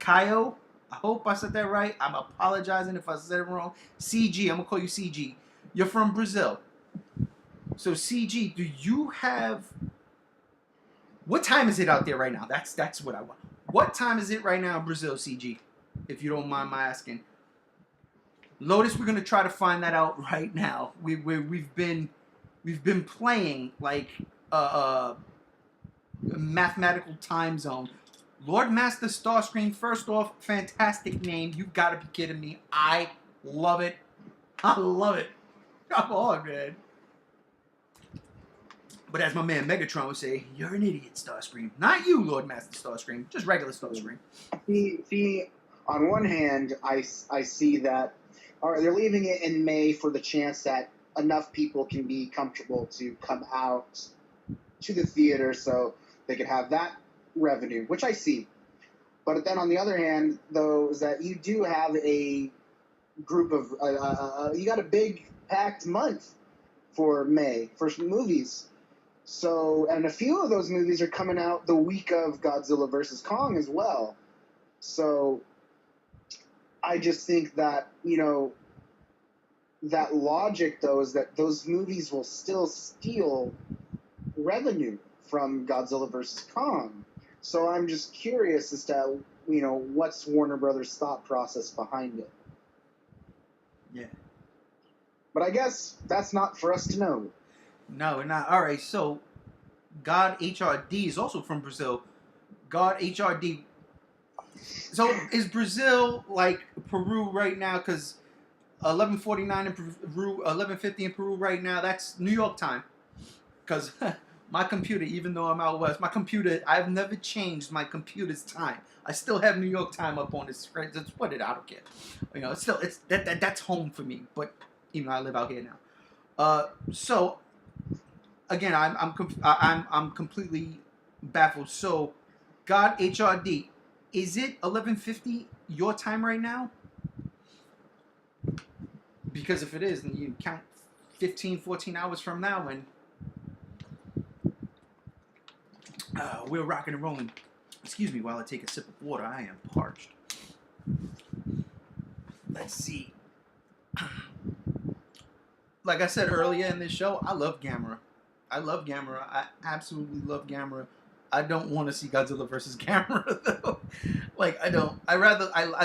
S1: Caio. I hope I said that right. I'm apologizing if I said it wrong. CG. I'm going to call you CG. You're from Brazil. So, CG, do you have... What time is it out there right now? That's what I want. What time is it right now in Brazil, CG? If you don't mind my asking. Lotus, we're going to try to find that out right now. We've been playing, like, mathematical time zone. Lord Master Starscream, first off, fantastic name. You've got to be kidding me. I love it. Come on, man. But as my man Megatron would say, you're an idiot, Starscream. Not you, Lord Master Starscream. Just regular Starscream.
S2: See, on one hand, I see that they're leaving it in May for the chance that enough people can be comfortable to come out to the theater so they can have that revenue, which I see. But then on the other hand, though, is that you do have a group of you got a big packed month for May for movies. So, and a few of those movies are coming out the week of Godzilla vs. Kong as well. So, I just think that, you know, that logic, though, is that those movies will still steal revenue from Godzilla vs. Kong. So, I'm just curious as to, you know, what's Warner Brothers' thought process behind it.
S1: Yeah.
S2: But I guess that's not for us to know.
S1: No, we're not. All right, so God HRD is also from Brazil. God HRD. So is Brazil like Peru right now? Because 11:49 in Peru, 11:50 in Peru right now. That's New York time. Because my computer, even though I'm out west, my computer, I've never changed my computer's time. I still have New York time up on the screen. Just put it. I don't care. You know, it's that's home for me. But even though I live out here now, so. Again, I'm completely baffled. So, God HRD, is it 11:50 your time right now? Because if it is, then you count 15, 14 hours from now, and we're rocking and rolling. Excuse me while I take a sip of water. I am parched. Let's see. Like I said earlier in this show, I love Gamera. I absolutely love Gamera. I don't want to see Godzilla versus Gamera though. Like, I don't. I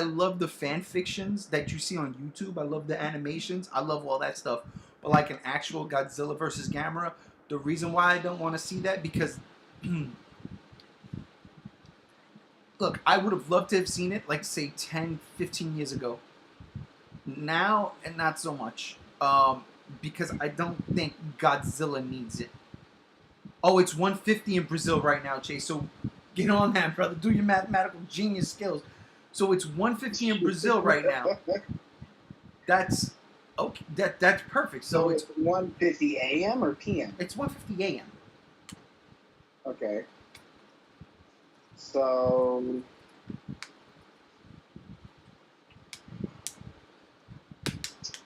S1: love the fan fictions that you see on YouTube. I love the animations. I love all that stuff. But like an actual Godzilla versus Gamera, the reason why I don't want to see that because look, I would have loved to have seen it like say 10, 15 years ago. Now and not so much. Because I don't think Godzilla needs it. Oh, it's 150 in Brazil right now, Chase. So get on that, brother. Do your mathematical genius skills. So it's 150 in Brazil right now. That's okay. That's perfect. So
S2: it's 1:50 a.m. or p.m.
S1: It's 1:50 a.m.
S2: Okay. So.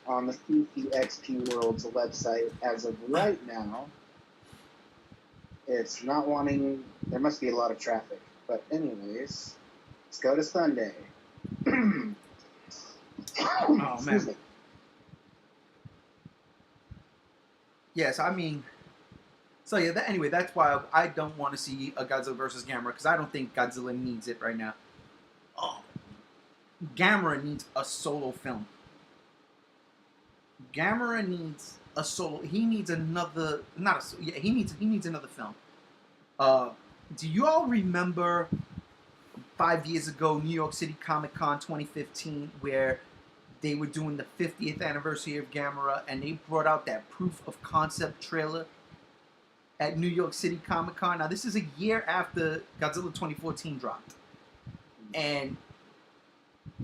S2: On the CCXP World's website, as of right now, it's not wanting. There must be a lot of traffic. But anyways, let's go to Sunday.
S1: Oh man. Yes, I mean, so yeah. Anyway, that's why I don't want to see a Godzilla versus Gamera because I don't think Godzilla needs it right now. Oh, Gamera needs a solo film. Gamera needs a solo. He needs another. Not a. Yeah, he needs another film. Uh, do you all remember 5 years ago, New York City Comic Con 2015, where they were doing the 50th anniversary of Gamera, and they brought out that proof of concept trailer at New York City Comic Con. Now, this is a year after Godzilla 2014 dropped, and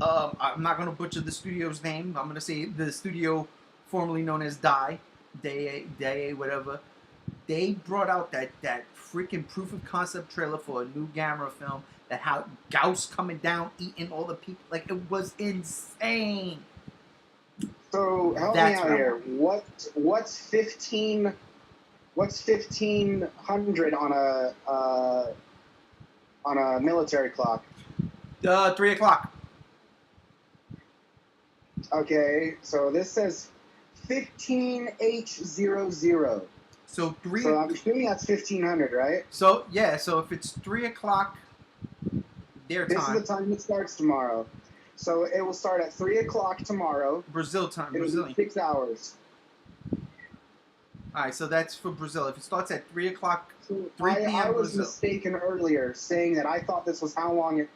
S1: I'm not going to butcher the studio's name. I'm going to say the studio formerly known as Day, whatever. They brought out that freaking proof of concept trailer for a new Gamera film that had Gauss coming down eating all the people. Like, it was insane.
S2: So help me out here. What's 1500 on a military clock?
S1: 3 o'clock.
S2: Okay, so this says 15H00.
S1: So
S2: So I'm assuming that's 1500, right?
S1: So yeah, so if it's 3 o'clock their
S2: This
S1: time,
S2: is the time it starts tomorrow. So it will start at 3 o'clock tomorrow.
S1: Brazil time,
S2: It'll
S1: Brazilian.
S2: be 6 hours.
S1: All right, so that's for Brazil. If it starts at 3 o'clock,
S2: So
S1: 3 p.m.
S2: I was
S1: Brazil.
S2: mistaken earlier, saying that I thought this was how long it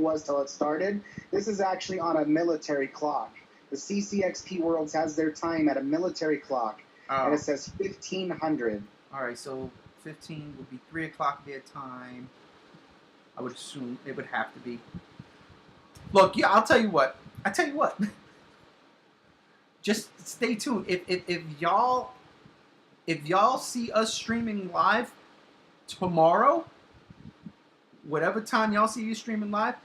S2: was till it started. This is actually on a military clock. The CCXP Worlds has their time at a military clock, and it says 1500.
S1: All right, so 15 would be 3 o'clock their time. I would assume it would have to be. Look, yeah, I'll tell you what. Just stay tuned. If y'all see us streaming live tomorrow, whatever time y'all see you streaming live,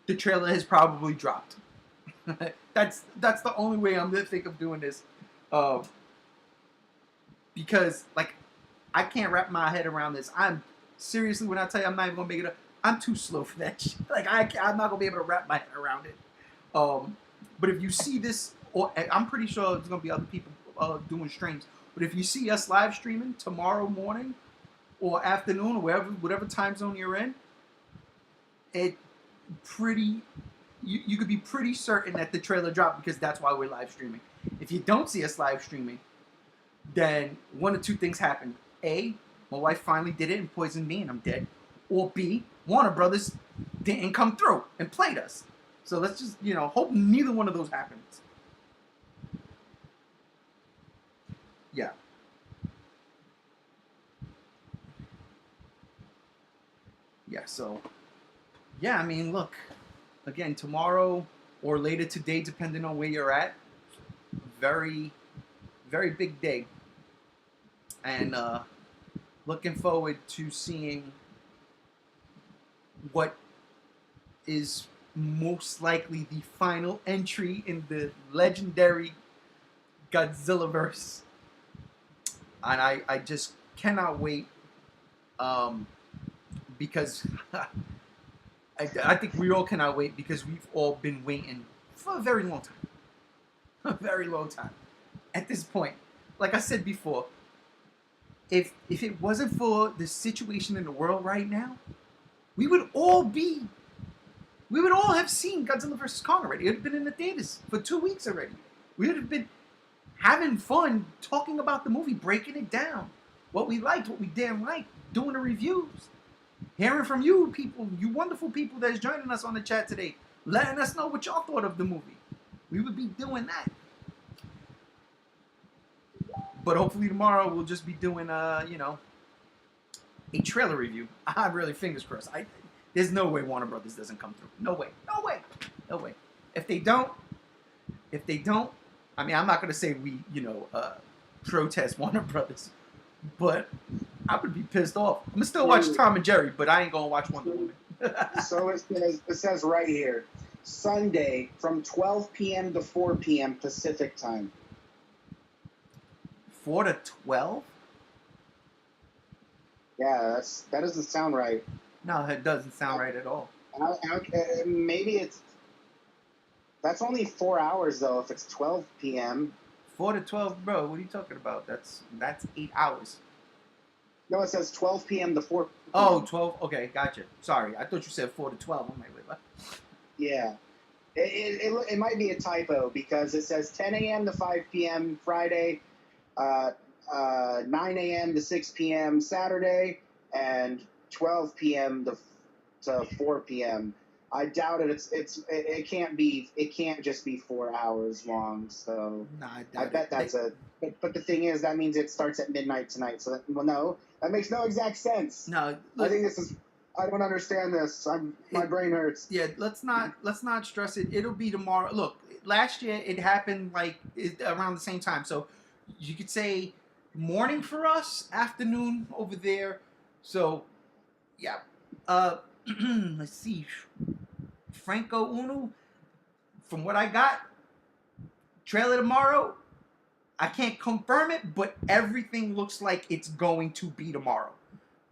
S1: the trailer has probably dropped. That's the only way I'm gonna think of doing this, because like I can't wrap my head around this. I'm seriously, when I tell you I'm not even gonna make it up, I'm too slow for that shit. Like I'm not gonna be able to wrap my head around it. But if you see this, or I'm pretty sure there's gonna be other people doing streams. But if you see us live streaming tomorrow morning or afternoon or whatever time zone you're in, you could be pretty certain that the trailer dropped, because that's why we're live streaming. If you don't see us live streaming, then one of two things happen. A, my wife finally did it and poisoned me and I'm dead. Or B, Warner Brothers didn't come through and played us. So let's just, hope neither one of those happens. Yeah. Yeah, so, yeah, I mean, look, again, tomorrow or later today, depending on where you're at, very, very big day. And looking forward to seeing what is most likely the final entry in the legendary Godzillaverse. And I just cannot wait, because I think we all cannot wait, because we've all been waiting for a very long time. A very long time. At this point, like I said before, if it wasn't for the situation in the world right now, we would all have seen Godzilla vs. Kong already. It would have been in the theaters for 2 weeks already. We would have been having fun talking about the movie, breaking it down, what we liked, what we didn't like, doing the reviews, hearing from you people, you wonderful people that's joining us on the chat today, letting us know what y'all thought of the movie. We would be doing that. But hopefully tomorrow we'll just be doing, a trailer review. I'm really fingers crossed. There's no way Warner Brothers doesn't come through. No way. If they don't, I mean, I'm not going to say we, protest Warner Brothers, but I would be pissed off. I'm going to still watch Tom and Jerry, but I ain't going to watch Wonder Woman.
S2: So it says right here, Sunday from 12 p.m. to 4 p.m. Pacific time.
S1: 4 to 12?
S2: Yeah, that doesn't sound right.
S1: No, it doesn't sound right at all.
S2: Maybe that's only 4 hours though. If it's 12 p.m.
S1: 4 to 12, bro. What are you talking about? That's 8 hours.
S2: No, it says 12 p.m. to 4 p.m.
S1: Oh, 12. Okay, gotcha. Sorry, I thought you said 4 to 12. I'm like, wait, what?
S2: Yeah. It might be a typo because it says 10 a.m. to 5 p.m. Friday, 9 a.m. to 6 p.m. Saturday, and 12 p.m. to 4 p.m. I doubt it. It can't just be 4 hours long. So
S1: Nah,
S2: I bet that's a. But the thing is, that means it starts at midnight tonight. So no, that makes no exact sense.
S1: No,
S2: I think this is. I don't understand this. My brain hurts.
S1: Yeah, let's not stress it. It'll be tomorrow. Look, last year it happened around the same time. So you could say morning for us, afternoon over there. So yeah. Let's see. Franco Uno. From what I got, trailer tomorrow. I can't confirm it, but everything looks like it's going to be tomorrow.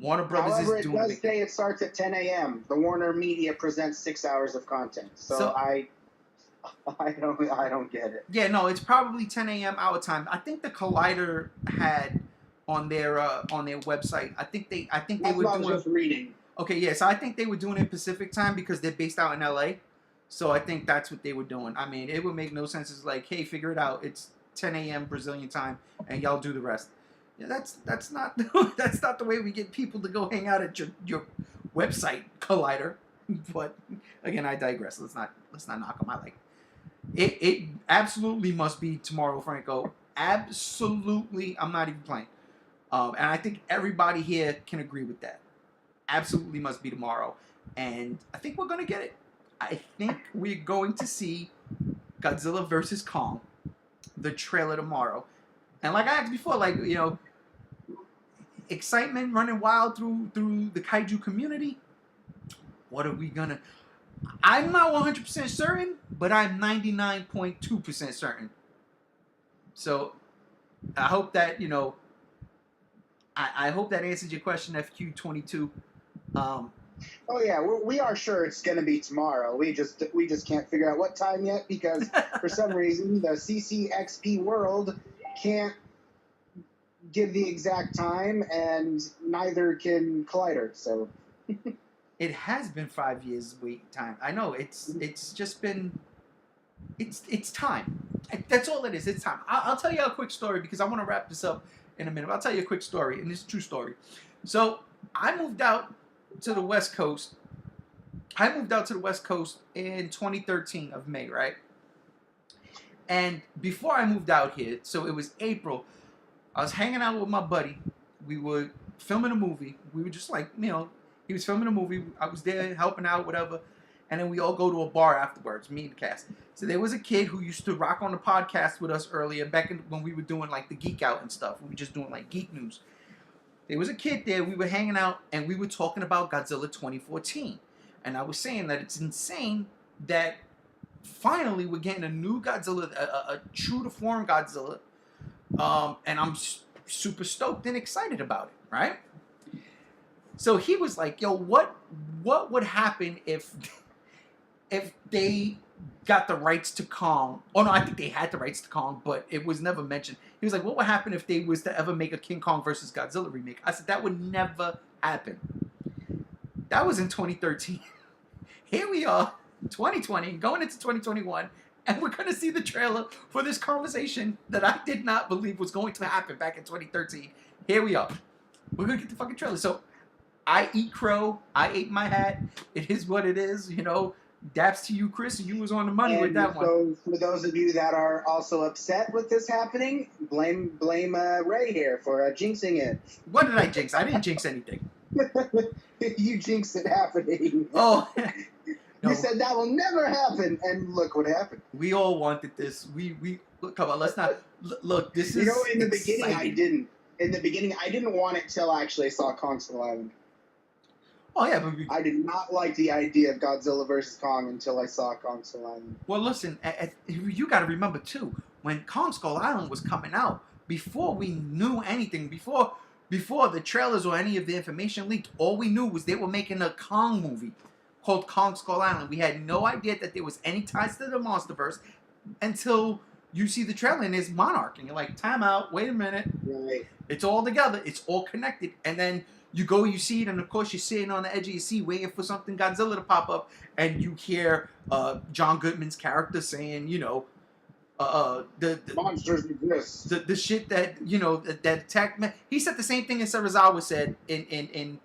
S1: Warner Brothers
S2: However,
S1: is doing it.
S2: However, it does say it starts at 10 a.m. The Warner Media presents 6 hours of content. So I don't get it.
S1: Yeah, no, it's probably 10 a.m. our time. I think the Collider had on their website. I think they were doing.
S2: Just reading.
S1: Okay, yeah, so I think they were doing it Pacific time because they're based out in LA. So I think that's what they were doing. I mean, it would make no sense. It's like, hey, figure it out. It's 10 a.m. Brazilian time, and y'all do the rest. Yeah, that's not that's not the way we get people to go hang out at your website, Collider. But again, I digress. Let's not knock them. I like it absolutely must be tomorrow, Franco. Absolutely, I'm not even playing. And I think everybody here can agree with that. Absolutely must be tomorrow, and I think we're gonna get it. I think we're going to see Godzilla versus Kong, the trailer tomorrow. And like I asked before, like, you know, excitement running wild through the kaiju community. What are we gonna? I'm not 100% certain, but I'm 99.2% certain. So I hope that, you know, I hope that answers your question, FQ22.
S2: Oh yeah, we are sure it's going to be tomorrow. We just can't figure out what time yet because for some reason the CCXP World can't give the exact time, and neither can Collider. So
S1: it has been 5 years wait time. I know it's just been it's time. That's all it is. It's time. I'll tell you a quick story because I want to wrap this up in a minute. I'll tell you a quick story, and it's a true story. So I moved out to the West Coast. I moved out to the West Coast in 2013 of May, right? And before I moved out here, so it was April, I was hanging out with my buddy. We were filming a movie. We were just like, you know, he was filming a movie. I was there helping out, whatever. And then we all go to a bar afterwards, me and the cast. So there was a kid who used to rock on the podcast with us earlier, back when we were doing like the Geek Out and stuff. We were just doing like geek news. There was a kid there, we were hanging out, and we were talking about Godzilla 2014. And I was saying that it's insane that finally we're getting a new Godzilla, a true-to-form Godzilla, and I'm super stoked and excited about it, right? So he was like, yo, what would happen if they got the rights to Kong? Oh, no, I think they had the rights to Kong, but it was never mentioned. He was like, what would happen if they was to ever make a King Kong versus Godzilla remake? I said, that would never happen. That was in 2013. Here we are, 2020, going into 2021, and we're going to see the trailer for this conversation that I did not believe was going to happen back in 2013. Here we are. We're going to get the fucking trailer. So I eat crow. I ate my hat. It is what it is, you know. Daps to you, Chris. You was on the money with that one.
S2: So for those of you that are also upset with this happening, blame Ray here for jinxing it.
S1: What did I jinx? I didn't jinx anything.
S2: You jinxed it happening.
S1: Oh, no.
S2: You said that will never happen, and look what happened.
S1: We all wanted this. We look. Come on, let's not look. This is.
S2: You know, in the
S1: exciting.
S2: beginning, I didn't. In the beginning, I didn't want it till I actually saw Kong Skull Island.
S1: Oh yeah, but
S2: I did not like the idea of Godzilla versus Kong until I saw Kong Skull Island.
S1: Well, listen, you got to remember too, when Kong Skull Island was coming out, before we knew anything, before the trailers or any of the information leaked, all we knew was they were making a Kong movie called Kong Skull Island. We had no idea that there was any ties to the MonsterVerse until you see the trailer and there's Monarch, and you're like, time out, wait a minute.
S2: Right.
S1: It's all together. It's all connected. And then you go, you see it, and of course you're sitting on the edge of your seat waiting for something Godzilla to pop up, and you hear John Goodman's character saying, you know, the
S2: monsters exist.
S1: The shit that, you know, that attacked me. He said the same thing as Serizawa said in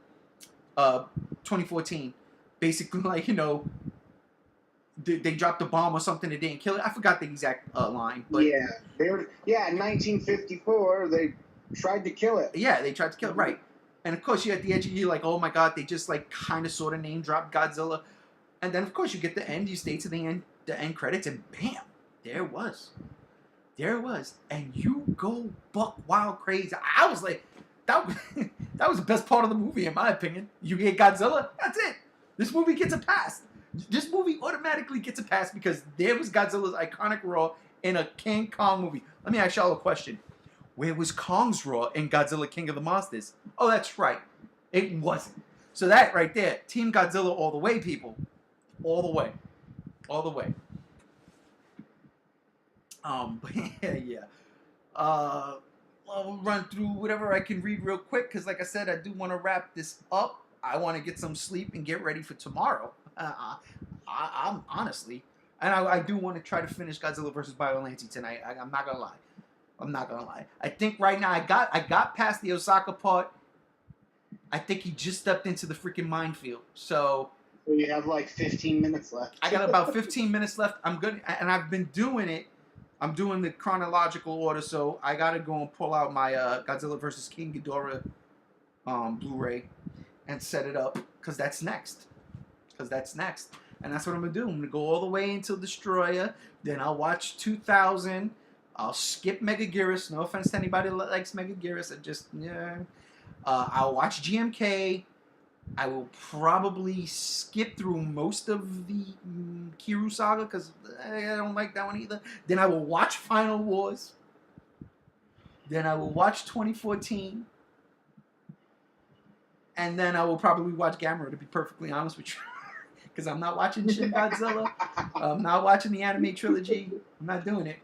S1: 2014. Basically, like, you know, they dropped a bomb or something that didn't kill it. I forgot the exact line. But
S2: yeah, in 1954 they tried to kill it.
S1: Yeah, they tried to kill it, right. And of course, you're at the edge of you, like, oh my god, they just like kind of sort of name dropped Godzilla. And then of course you get the end, you stay to the end credits, and bam, there it was. There it was. And you go buck wild crazy. I was like, that was the best part of the movie, in my opinion. You get Godzilla, that's it. This movie gets a pass. This movie automatically gets a pass because there was Godzilla's iconic roar in a King Kong movie. Let me ask y'all a question. Where was Kong's roar in Godzilla King of the Monsters? Oh, that's right. It wasn't. So that right there, Team Godzilla all the way, people. All the way. All the way. But yeah. I'll run through whatever I can read real quick because, like I said, I do want to wrap this up. I want to get some sleep and get ready for tomorrow. I'm honestly, and I do want to try to finish Godzilla vs. Biollante tonight. I'm not gonna lie. I'm not gonna lie. I think right now I got past the Osaka part. I think he just stepped into the freaking minefield. So
S2: you have like 15 minutes left.
S1: I got about 15 minutes left. I'm good, and I've been doing it. I'm doing the chronological order, so I gotta go and pull out my Godzilla vs. King Ghidorah Blu-ray and set it up because that's next. And that's what I'm gonna do. I'm gonna go all the way until Destroyer. Then I'll watch 2000. I'll skip MekaGodzilla. No offense to anybody that likes MekaGodzilla. I just, yeah. I'll watch GMK. I will probably skip through most of the Kiru saga because I don't like that one either. Then I will watch Final Wars. Then I will watch 2014. And then I will probably watch Gamera, to be perfectly honest with you. Because I'm not watching Shin Godzilla. I'm not watching the anime trilogy. I'm not doing it.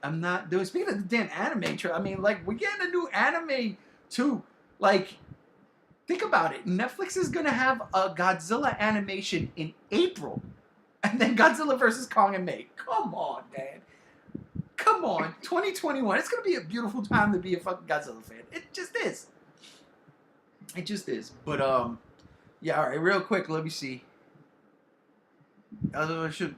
S1: Speaking of the damn anime trilogy, I mean, like, we're getting a new anime, too. Like, think about it. Netflix is going to have a Godzilla animation in April. And then Godzilla vs. Kong in May. Come on, man. Come on. 2021. It's going to be a beautiful time to be a fucking Godzilla fan. It just is. It just is. But, yeah, all right. Real quick, let me see. Godzilla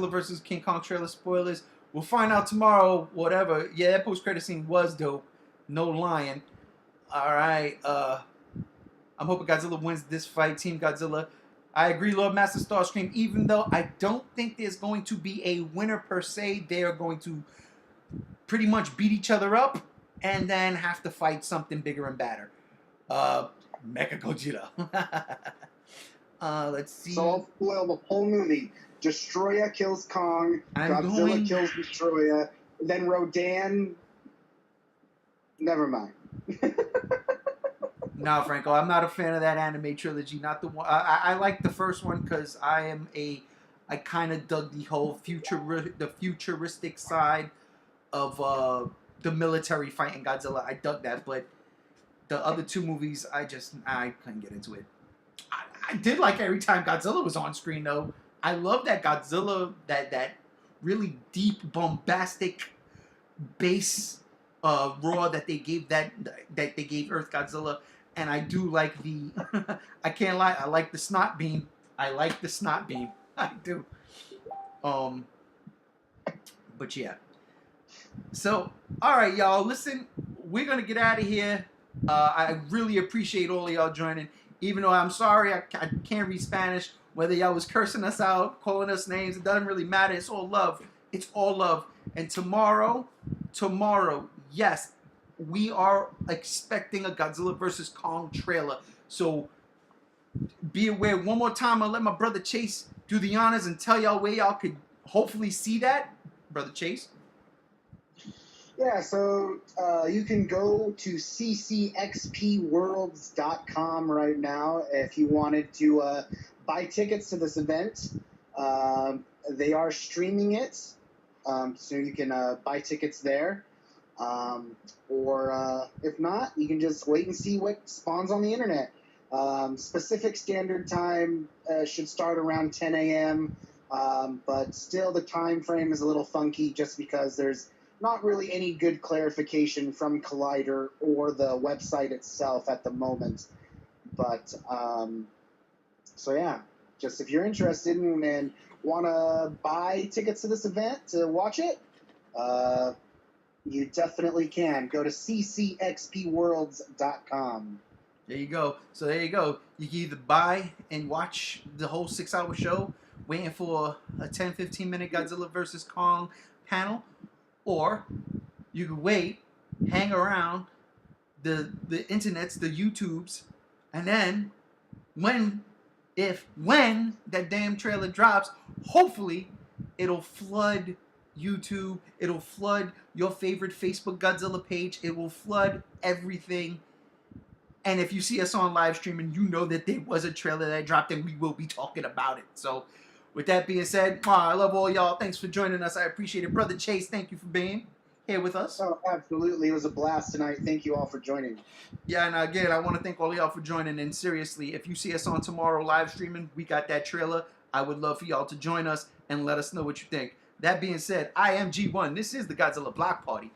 S1: vs. King Kong trailer spoilers. We'll find out tomorrow. Whatever. Yeah, that post-credit scene was dope. No lying. All right. I'm hoping Godzilla wins this fight. Team Godzilla. I agree, Lord Master Starscream. Even though I don't think there's going to be a winner per se, they are going to pretty much beat each other up and then have to fight something bigger and badder. MekaGodzilla. Let's see.
S2: So I'll spoil the whole movie. Destroyer kills Kong. Godzilla kills Destroyer. Then Rodan. Never mind.
S1: No, Franco, I'm not a fan of that anime trilogy. Not the one. I like the first one because I kind of dug the whole futuristic side of the military fighting Godzilla. I dug that, but the other two movies, I couldn't get into it. I did like every time Godzilla was on screen, though. I love that Godzilla, that really deep, bombastic bass roar that they gave that they gave Earth Godzilla, and I do like the. I can't lie, I like the snot beam. I do. But yeah. So, all right, y'all. Listen, we're gonna get out of here. I really appreciate all of y'all joining. Even though I'm sorry I can't read Spanish, whether y'all was cursing us out, calling us names, it doesn't really matter. It's all love. It's all love. And tomorrow, yes, we are expecting a Godzilla vs. Kong trailer. So be aware. One more time, I'll let my brother Chase do the honors and tell y'all where y'all could hopefully see that. Brother Chase.
S2: Yeah, so you can go to ccxpworlds.com right now if you wanted to buy tickets to this event. They are streaming it so you can buy tickets there. Or if not, you can just wait and see what spawns on the internet. Pacific Standard Time should start around 10 a.m., but still the time frame is a little funky just because there's not really any good clarification from Collider or the website itself at the moment. But so yeah, just if you're interested and want to buy tickets to this event to watch it, you definitely can. Go to ccxpworlds.com.
S1: There you go. So there you go. You can either buy and watch the whole 6-hour show, waiting for a 10-15 minute Godzilla vs. Kong panel, or you can wait, hang around the internets, the YouTubes, and then when that damn trailer drops, hopefully it'll flood YouTube, it'll flood your favorite Facebook Godzilla page, it will flood everything. And if you see us on live streaming, you know that there was a trailer that dropped and we will be talking about it. So with that being said, I love all y'all. Thanks for joining us. I appreciate it. Brother Chase, thank you for being here with us.
S2: Oh, absolutely. It was a blast tonight. Thank you all for joining.
S1: Yeah, and again, I want to thank all of y'all for joining. And seriously, if you see us on tomorrow live streaming, we got that trailer. I would love for y'all to join us and let us know what you think. That being said, I am G1. This is the Godzilla Block Party.